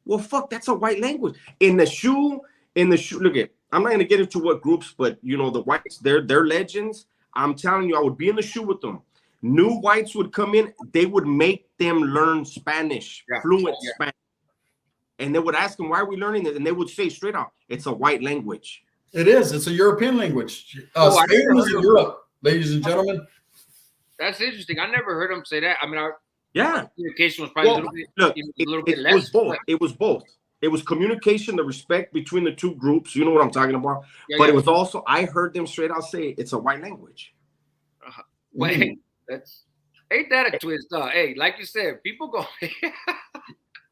Well, fuck, that's a white language. In the shoe, look at, I'm not gonna get into what groups, but you know, the whites, they're legends. I'm telling you, I would be in the shoe with them. New whites would come in, they would make them learn Spanish, fluent Spanish. And they would ask them, why are we learning it? And they would say straight out, it's a white language. It is. It's a European language. Spain is in Europe, ladies and gentlemen. That's interesting. I never heard him say that. I mean, our communication was probably a little bit less. It was both. It was communication, the respect between the two groups. You know what I'm talking about. But it was also, I heard them straight out say it's a white language. Wait, Ain't that a twist, huh? Hey, like you said, people go.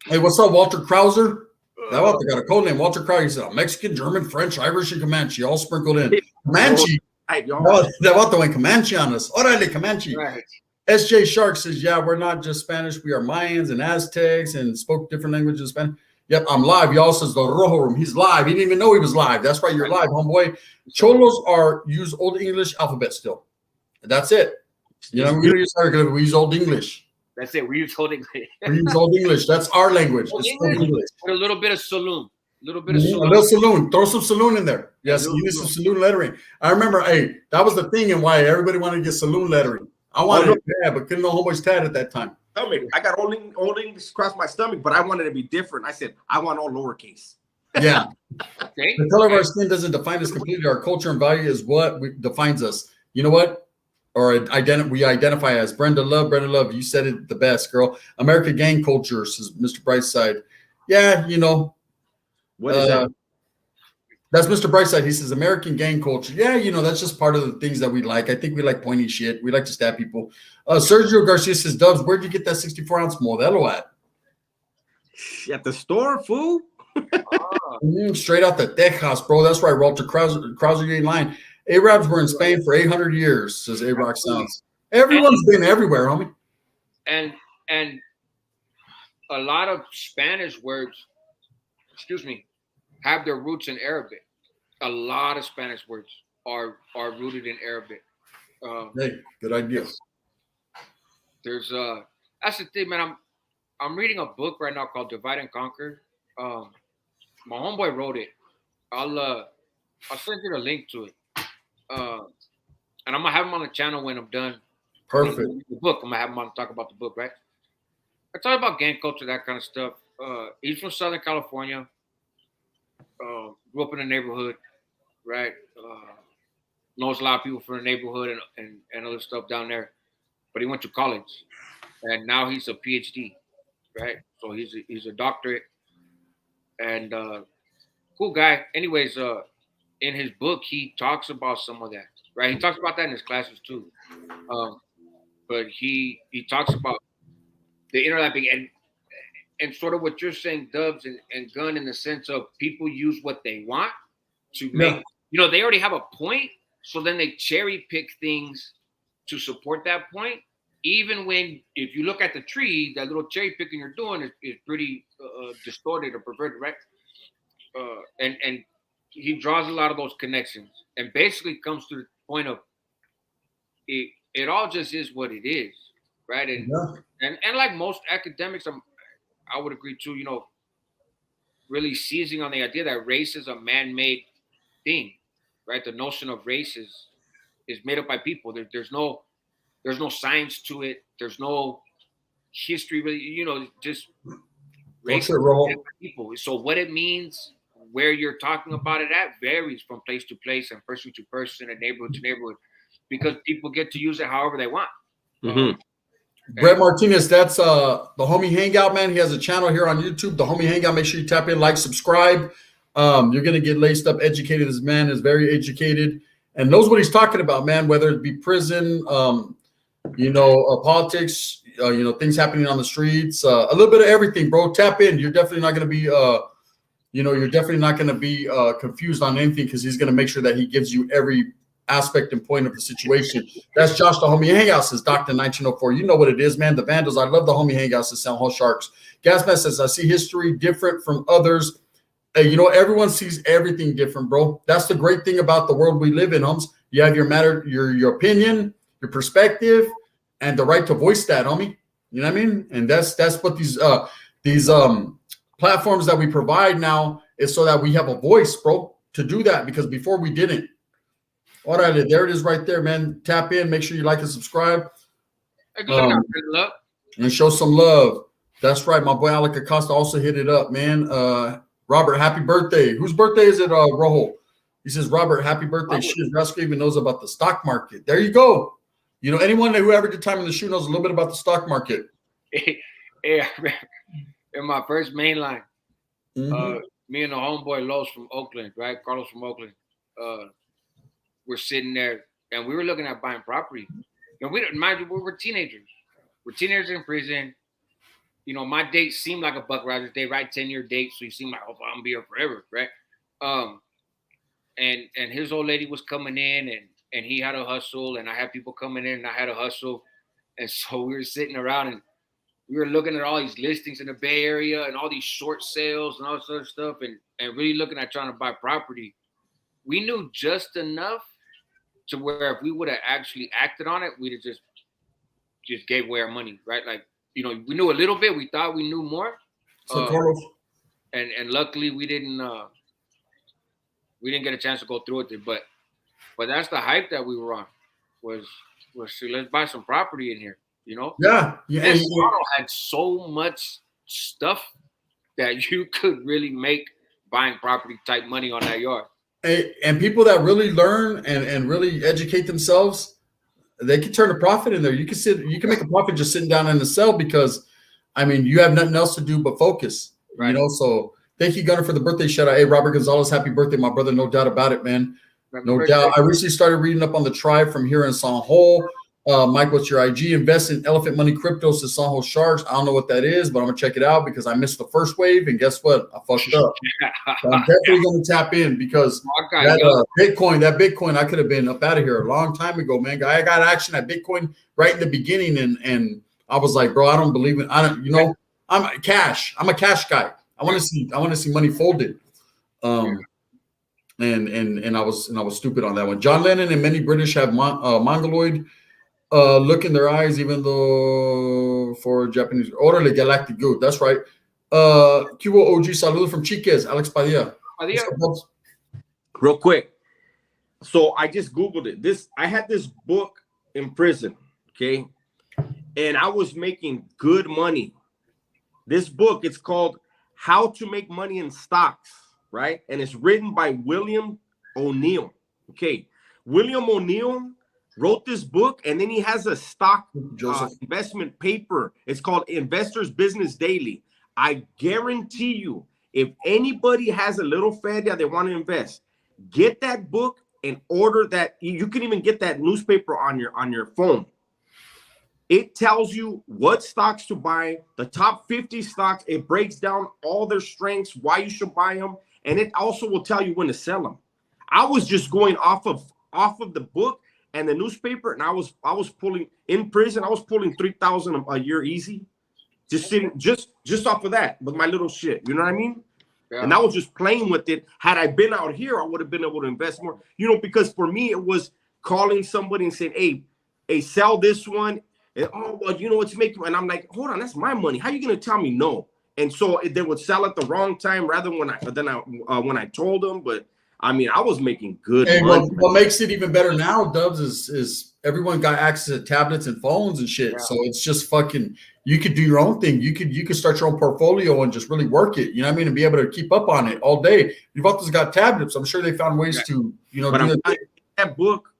Hey, what's up, Walter Krauser? That Walter got a code name. Walter Krauser. He's a Mexican, German, French, Irish, and Comanche all sprinkled in. Comanche. Right, y'all. That Walter went Comanche on us. Orale, Comanche. Right. SJ Shark says, yeah, we're not just Spanish. We are Mayans and Aztecs and spoke different languages in Spanish. Yep, I'm live. Y'all says the Rojo Room. He's live. He didn't even know he was live. That's right. You're live, homeboy. Cholos use Old English alphabet still. That's it. You know, we use Old English. That's it. We use Old English. We use Old English. That's our language. Old It's Old English. With a little bit of saloon. A little saloon. Throw some saloon in there. Yes, you need some saloon lettering. I remember, hey, that was the thing and why everybody wanted to get saloon lettering. I wanted it bad, but couldn't know homeboy's tad at that time. I got Old English across my stomach, but I wanted to be different. I said, I want all lowercase. Yeah. Okay. The color of our skin doesn't define us completely. Our culture and value is what defines us. You know what? Or we identify as Brenda Love. Brenda Love, you said it the best, girl. American gang culture, says Mr. Brightside. Yeah, you know. What is that? That's Mr. Brightside. He says American gang culture. Yeah, you know, that's just part of the things that we like. I think we like pointy shit. We like to stab people. Sergio Garcia says, Dubs, where'd you get that 64-ounce Modelo at? At the store, fool? Straight out the Tejas, bro. That's right, Walter Krauser, you ain't lying. Arabs were in Spain for 800 years, says A-Rock Sounds. Everyone's been everywhere, homie. And a lot of Spanish words, have their roots in Arabic. A lot of Spanish words are rooted in Arabic. Hey, good idea. There's that's the thing, man. I'm reading a book right now called Divide and Conquer. My homeboy wrote it. I'll send you the link to it. And I'm gonna have him on the channel when I'm done. Perfect. The book. I'm gonna have him on to talk about the book, right? I talk about gang culture, that kind of stuff. He's from Southern California. Grew up in the neighborhood, right? Knows a lot of people from the neighborhood and other stuff down there. But he went to college, and now he's a PhD, right? So he's a doctorate, and cool guy. Anyways, in his book, he talks about some of that, right? He talks about that in his classes too. But he talks about the interlapping and sort of what you're saying, Dubs and Gun, in the sense of people use what they want to make, they already have a point. So then they cherry pick things to support that point. Even when, if you look at the tree, that little cherry picking you're doing is pretty distorted or perverted, right? And he draws a lot of those connections and basically comes to the point of it all just is what it is, right? And like most academics, I would agree too, really seizing on the idea that race is a man-made thing, right? The notion of race is made up by people. There's no science to it. There's no history, really, just race is made up by people. So what it means, where you're talking about it at, varies from place to place and person to person and neighborhood to neighborhood, because people get to use it however they want. Mm-hmm. Brett Martinez, that's the Homie Hangout, man. He has a channel here on YouTube, the Homie Hangout. Make sure you tap in, like, subscribe. You're going to get laced up, educated. This man is very educated and knows what he's talking about, man, whether it be prison, politics, things happening on the streets, a little bit of everything, bro. Tap in. You're definitely not going to be, you're definitely not going to be confused on anything, because he's going to make sure that he gives you every aspect and point of the situation. That's Josh, the Homie Hangout, says Dr. 1904. You know what it is, man. The Vandals. I love the Homie Hangout, says Sound Hall Sharks. Gasman says, I see history different from others. Hey, everyone sees everything different, bro. That's the great thing about the world we live in, homes. You have your opinion, your perspective, and the right to voice that, homie. You know what I mean? And that's what these platforms that we provide now is, so that we have a voice, bro, to do that, because before we didn't. All right, there it is right there, man. Tap in. Make sure you like and subscribe. And show some love. That's right. My boy Alec Acosta also hit it up, man. Robert, happy birthday. Whose birthday is it, Rojo? He says, Robert, happy birthday. Shit, Rascal even knows about the stock market. There you go. Anyone who ever did time in the shoe knows a little bit about the stock market. In my first main line, me and the homeboy Los from Oakland, right? Carlos from Oakland. We're sitting there and we were looking at buying property. And mind you, we were teenagers. we're teenagers in prison. You know, my date seemed like a Buck Rogers date, right? 10-year date, so you seem like, oh, I'm gonna be here forever, right? And his old lady was coming in, and he had a hustle, and I had people coming in, and I had a hustle, and so we were sitting around and we were looking at all these listings in the Bay Area and all these short sales and all this other stuff, and really looking at trying to buy property. We knew just enough to where if we would have actually acted on it, we'd have just gave away our money, right? Like, you know, we knew a little bit. We thought we knew more. So Carlos, and luckily we didn't get a chance to go through with it. But that's the hype that we were on was let's buy some property in here, you know? Yeah. This model had so much stuff that you could really make buying property type money on that yard. And people that really learn and really educate themselves, they can turn a profit in there. You can make a profit just sitting down in the cell because, I mean, you have nothing else to do but focus, right? You know? So thank you, Gunner, for the birthday shout out. Hey, Robert Gonzalez, happy birthday, my brother. No doubt about it, man. No doubt. I recently started reading up on the tribe from here in San Jose. Mike, what's your IG? Invest in Elephant Money Cryptos to San Jose Sharks. I don't know what that is, but I'm going to check it out because I missed the first wave. And guess what? I fucked up. So I'm definitely going to tap in because that Bitcoin, I could have been up out of here a long time ago, man. I got action at Bitcoin right in the beginning. And I was like, bro, I don't believe it. I'm a cash guy. I want to see money folded. And I was stupid on that one. John Lennon and many British have mongoloid look in their eyes, even though for Japanese. Orale Galactic Good. That's right. Cubo OG Saludo from Chiques, Alex Padilla. Real quick. So I just Googled it. I had this book in prison, okay? And I was making good money. This book, it's called How to Make Money in Stocks, right? And it's written by William O'Neill. Okay. William O'Neill wrote this book, and then he has a stock investment paper. It's called Investors Business Daily. I guarantee you, if anybody has a little fed that they want to invest, get that book and order that. You can even get that newspaper on your phone. It tells you what stocks to buy, the top 50 stocks. It breaks down all their strengths, why you should buy them, and it also will tell you when to sell them. I was just going off of the book and the newspaper, and I was pulling in prison. I was pulling $3,000 a year easy, just sitting just off of that with my little shit. You know what I mean? Yeah. And I was just playing with it. Had I been out here, I would have been able to invest more. You know, because for me it was calling somebody and saying, "Hey, sell this one." And oh well, you know it's making. And I'm like, hold on, that's my money. How are you gonna tell me no? And so they would sell at the wrong time rather when I told them. But I mean, I was making good money. What makes it even better now, Dubs, is everyone got access to tablets and phones and shit. Yeah. So it's just fucking. You could do your own thing. You could start your own portfolio and just really work it. You know what I mean? And be able to keep up on it all day. Yuvalta's got tablets. I'm sure they found ways to, you know, do that book,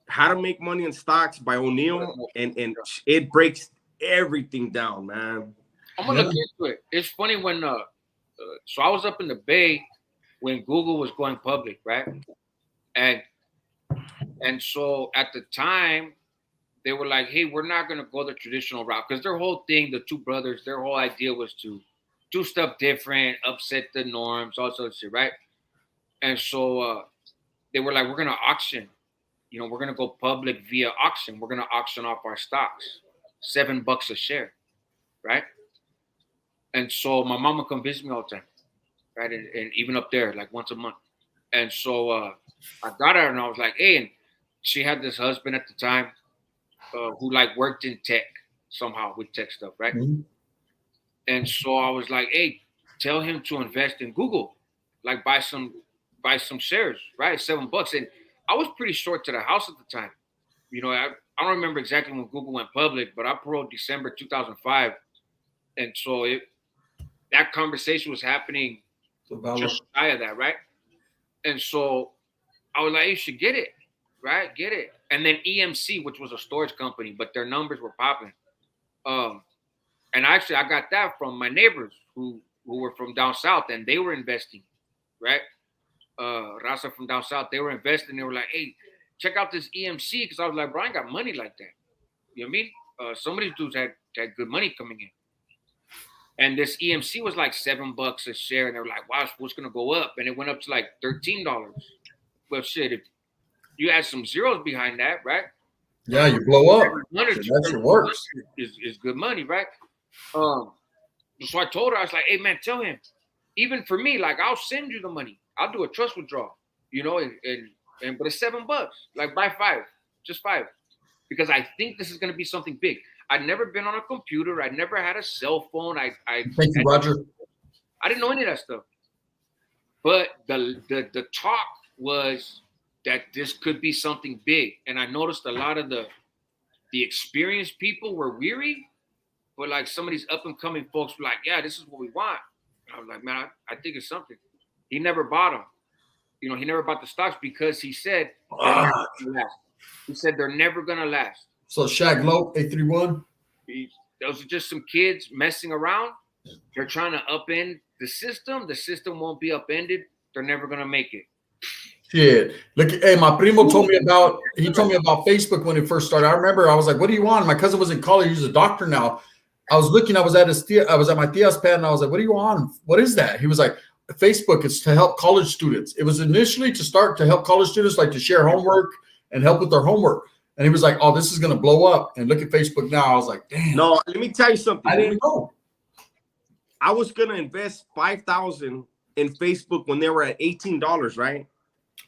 How to Make Money in Stocks by O'Neill, and it breaks everything down, man. I'm gonna look into it. It's funny when so I was up in the Bay when Google was going public, right? And so at the time they were like, hey, we're not gonna go the traditional route, because their whole thing, the two brothers, their whole idea was to do stuff different, upset the norms, all sorts of shit, right? And so they were like, we're gonna auction. You know, we're gonna go public via auction. We're gonna auction off our stocks, $7 a share, right? And so my mom would come visit me all the time, right? And even up there, like once a month. And so I got her and I was like, hey, and she had this husband at the time who like worked in tech somehow with tech stuff, right? Mm-hmm. And so I was like, hey, tell him to invest in Google, like buy some shares, right? $7. And I was pretty short to the house at the time. You know, I don't remember exactly when Google went public, but I paroled December 2005. And so that conversation was happening just shy of that, right? And so I was like, you should get it, right? Get it. And then EMC, which was a storage company, but their numbers were popping. And actually, I got that from my neighbors who were from down south, and they were investing, right? Raza from down south, they were investing. They were like, hey, check out this EMC. Because I was like, bro, I ain't got money like that. You know what I mean? Some of these dudes had had good money coming in. And this EMC was like $7 a share, and they were like, "Wow, what's gonna go up?" And it went up to like $13. Well, shit, if you add some zeros behind that, right? Yeah, you blow up. That shit works. Is good money, right? So I told her, I was like, "Hey, man, tell him, even for me, like, I'll send you the money. I'll do a trust withdrawal, you know, and but it's $7. Like, buy 5, just 5, because I think this is gonna be something big. I'd never been on a computer. I'd never had a cell phone. Thank you, Roger. I didn't know any of that stuff. But the talk was that this could be something big. And I noticed a lot of the experienced people were weary, but like some of these up and coming folks were like, yeah, this is what we want. And I was like, man, I think it's something. He never bought them. You know, he never bought the stocks because he said they're never gonna last. He said they're never gonna last. So Shaq Low, 831. Those are just some kids messing around. They're trying to upend the system. The system won't be upended. They're never gonna make it. Shit. Look, hey, my primo told me about Facebook when it first started. I remember I was like, what do you want? My cousin was in college, he's a doctor now. I was looking, I was at my tia's pad, and I was like, what are you on? What is that? He was like, Facebook is to help college students. It was initially to help college students, like to share homework and help with their homework. And he was like, oh, this is going to blow up. And look at Facebook now. I was like, damn. No, let me tell you something. I didn't know. I was going to invest $5,000 in Facebook when they were at $18, right?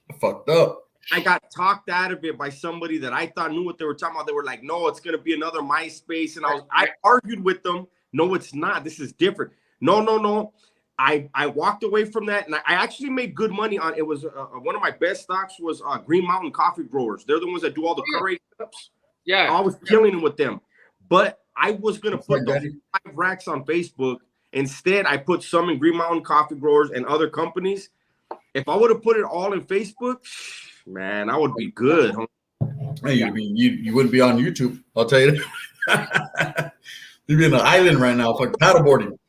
I fucked up. I got talked out of it by somebody that I thought knew what they were talking about. They were like, no, it's going to be another MySpace. And I argued with them. No, it's not. This is different. No. I walked away from that, and I actually made good money on it. Was one of my best stocks was Green Mountain Coffee Growers. They're the ones that do all the curry cups. Yeah, I was killing it with them, but I was gonna put the 5 racks on Facebook. Instead, I put some in Green Mountain Coffee Growers and other companies. If I would have put it all in Facebook, man, I would be good. Hey, you wouldn't be on YouTube. I'll tell you that. You'd be in an island right now, like paddleboarding.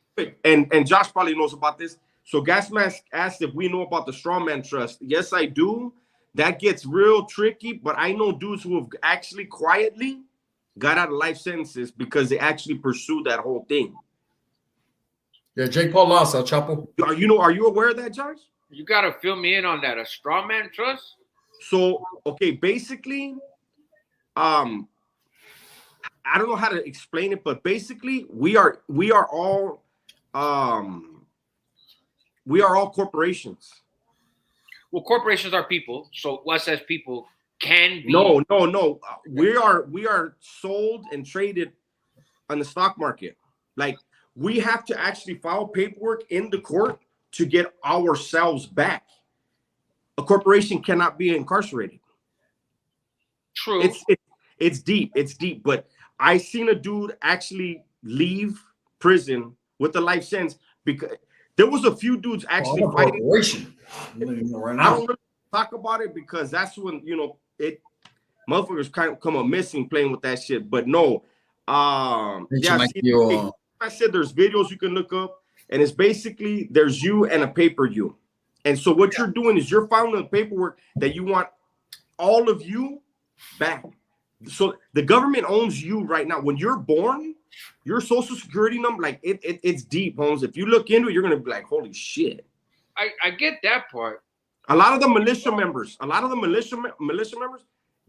And Josh probably knows about this. So Gasmask asked if we know about the Strawman Trust. Yes, I do. That gets real tricky, but I know dudes who have actually quietly got out of life sentences because they actually pursued that whole thing. Yeah, Jake Paul lost, El Chapo. Are you aware of that, Josh? You gotta fill me in on that. A Strawman Trust? So, okay, basically, I don't know how to explain it, but basically we are all corporations. Well, corporations are people, so us as people can be. No. We are sold and traded on the stock market. Like, we have to actually file paperwork in the court to get ourselves back. A corporation cannot be incarcerated. True. It's deep. It's deep. But I seen a dude actually leave prison with a life sentence because there was a few dudes actually fighting. I don't really talk about it because that's when motherfuckers kind of come up missing playing with that shit. But no, I said there's videos you can look up, and it's basically there's you and a paper you. And so what you're doing is you're filing the paperwork that you want all of you back. So the government owns you right now. When you're born, your social security number, like it's deep, Holmes. If you look into it, you're gonna be like, holy shit. I get that part. A lot of the militia members,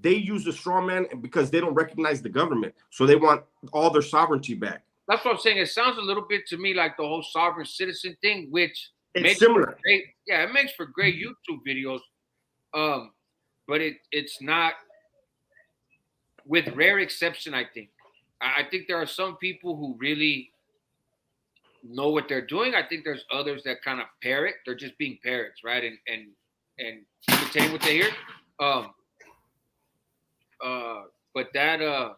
they use the straw man because they don't recognize the government. So they want all their sovereignty back. That's what I'm saying. It sounds a little bit to me like the whole sovereign citizen thing, which it's similar. It makes for great YouTube videos. But it's not, with rare exception, I think. I think there are some people who really know what they're doing. I think there's others that kind of parrot. They're just being parrots, right? And imitating what they hear. But that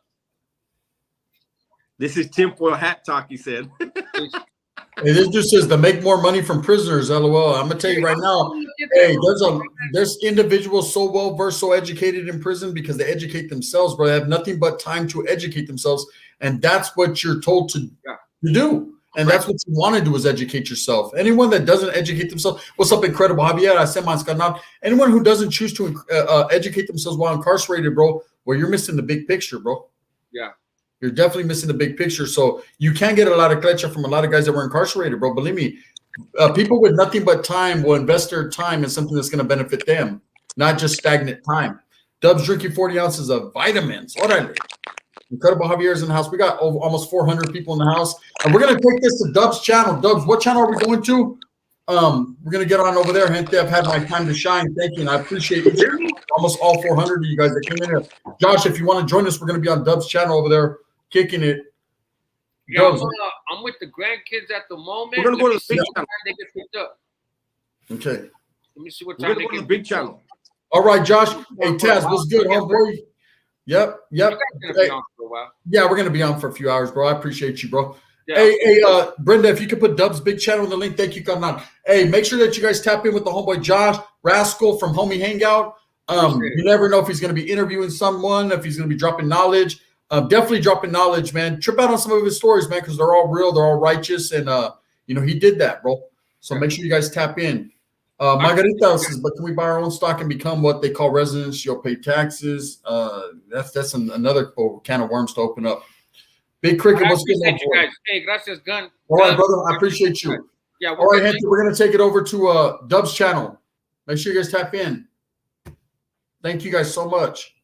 this is tinfoil hat talk, he said. Hey, this just says to make more money from prisoners. LOL. I'm gonna tell you right now. Hey, there's individuals so well versed, so educated in prison because they educate themselves, bro. They have nothing but time to educate themselves, and that's what you're told to do. And that's what you want to do is educate yourself. Anyone that doesn't educate themselves, what's up, Incredible Javier? I said mine's got anyone who doesn't choose to educate themselves while incarcerated, bro, well, you're missing the big picture, bro. Yeah. You're definitely missing the big picture. So you can get a lot of clecha from a lot of guys that were incarcerated, bro. Believe me, people with nothing but time will invest their time in something that's going to benefit them, not just stagnant time. Dubs drinking 40 ounces of vitamins. Orale. Incredible Javier's in the house. We got almost 400 people in the house. And we're going to take this to Dubs' channel. Dubs, what channel are we going to? We're going to get on over there. Gente, I've had my time to shine. Thank you. And I appreciate almost all 400 of you guys that came in here. Josh, if you want to join us, we're going to be on Dubs' channel over there, kicking it. Yeah, I'm with the grandkids at the moment. We're going to go to the big channel. They get picked up. Okay. Let me see what time we're going to go to the big channel. All right, Josh. Hey, Taz, what's good, homeboy? Yep. Hey, yeah, we're going to be on for a few hours, bro. I appreciate you, bro. Yeah. Hey, Brenda, if you could put Dubs' big channel in the link, thank you, Carnan. Hey, make sure that you guys tap in with the homeboy Josh Rascal from Homie Hangout. You never know if he's going to be interviewing someone, if he's going to be dropping knowledge. Definitely dropping knowledge, man. Trip out on some of his stories, man, because they're all real, they're all righteous, and he did that, bro. So make sure you guys tap in. Margarita says, but can we buy our own stock and become what they call residents? You'll pay taxes. That's another can of worms to open up. Big Cricket, what's good? Hey, gracias, Gun. All right, brother. I appreciate you. Yeah. All right, Henry, we're going to take it over to Dubs' channel. Make sure you guys tap in. Thank you guys so much.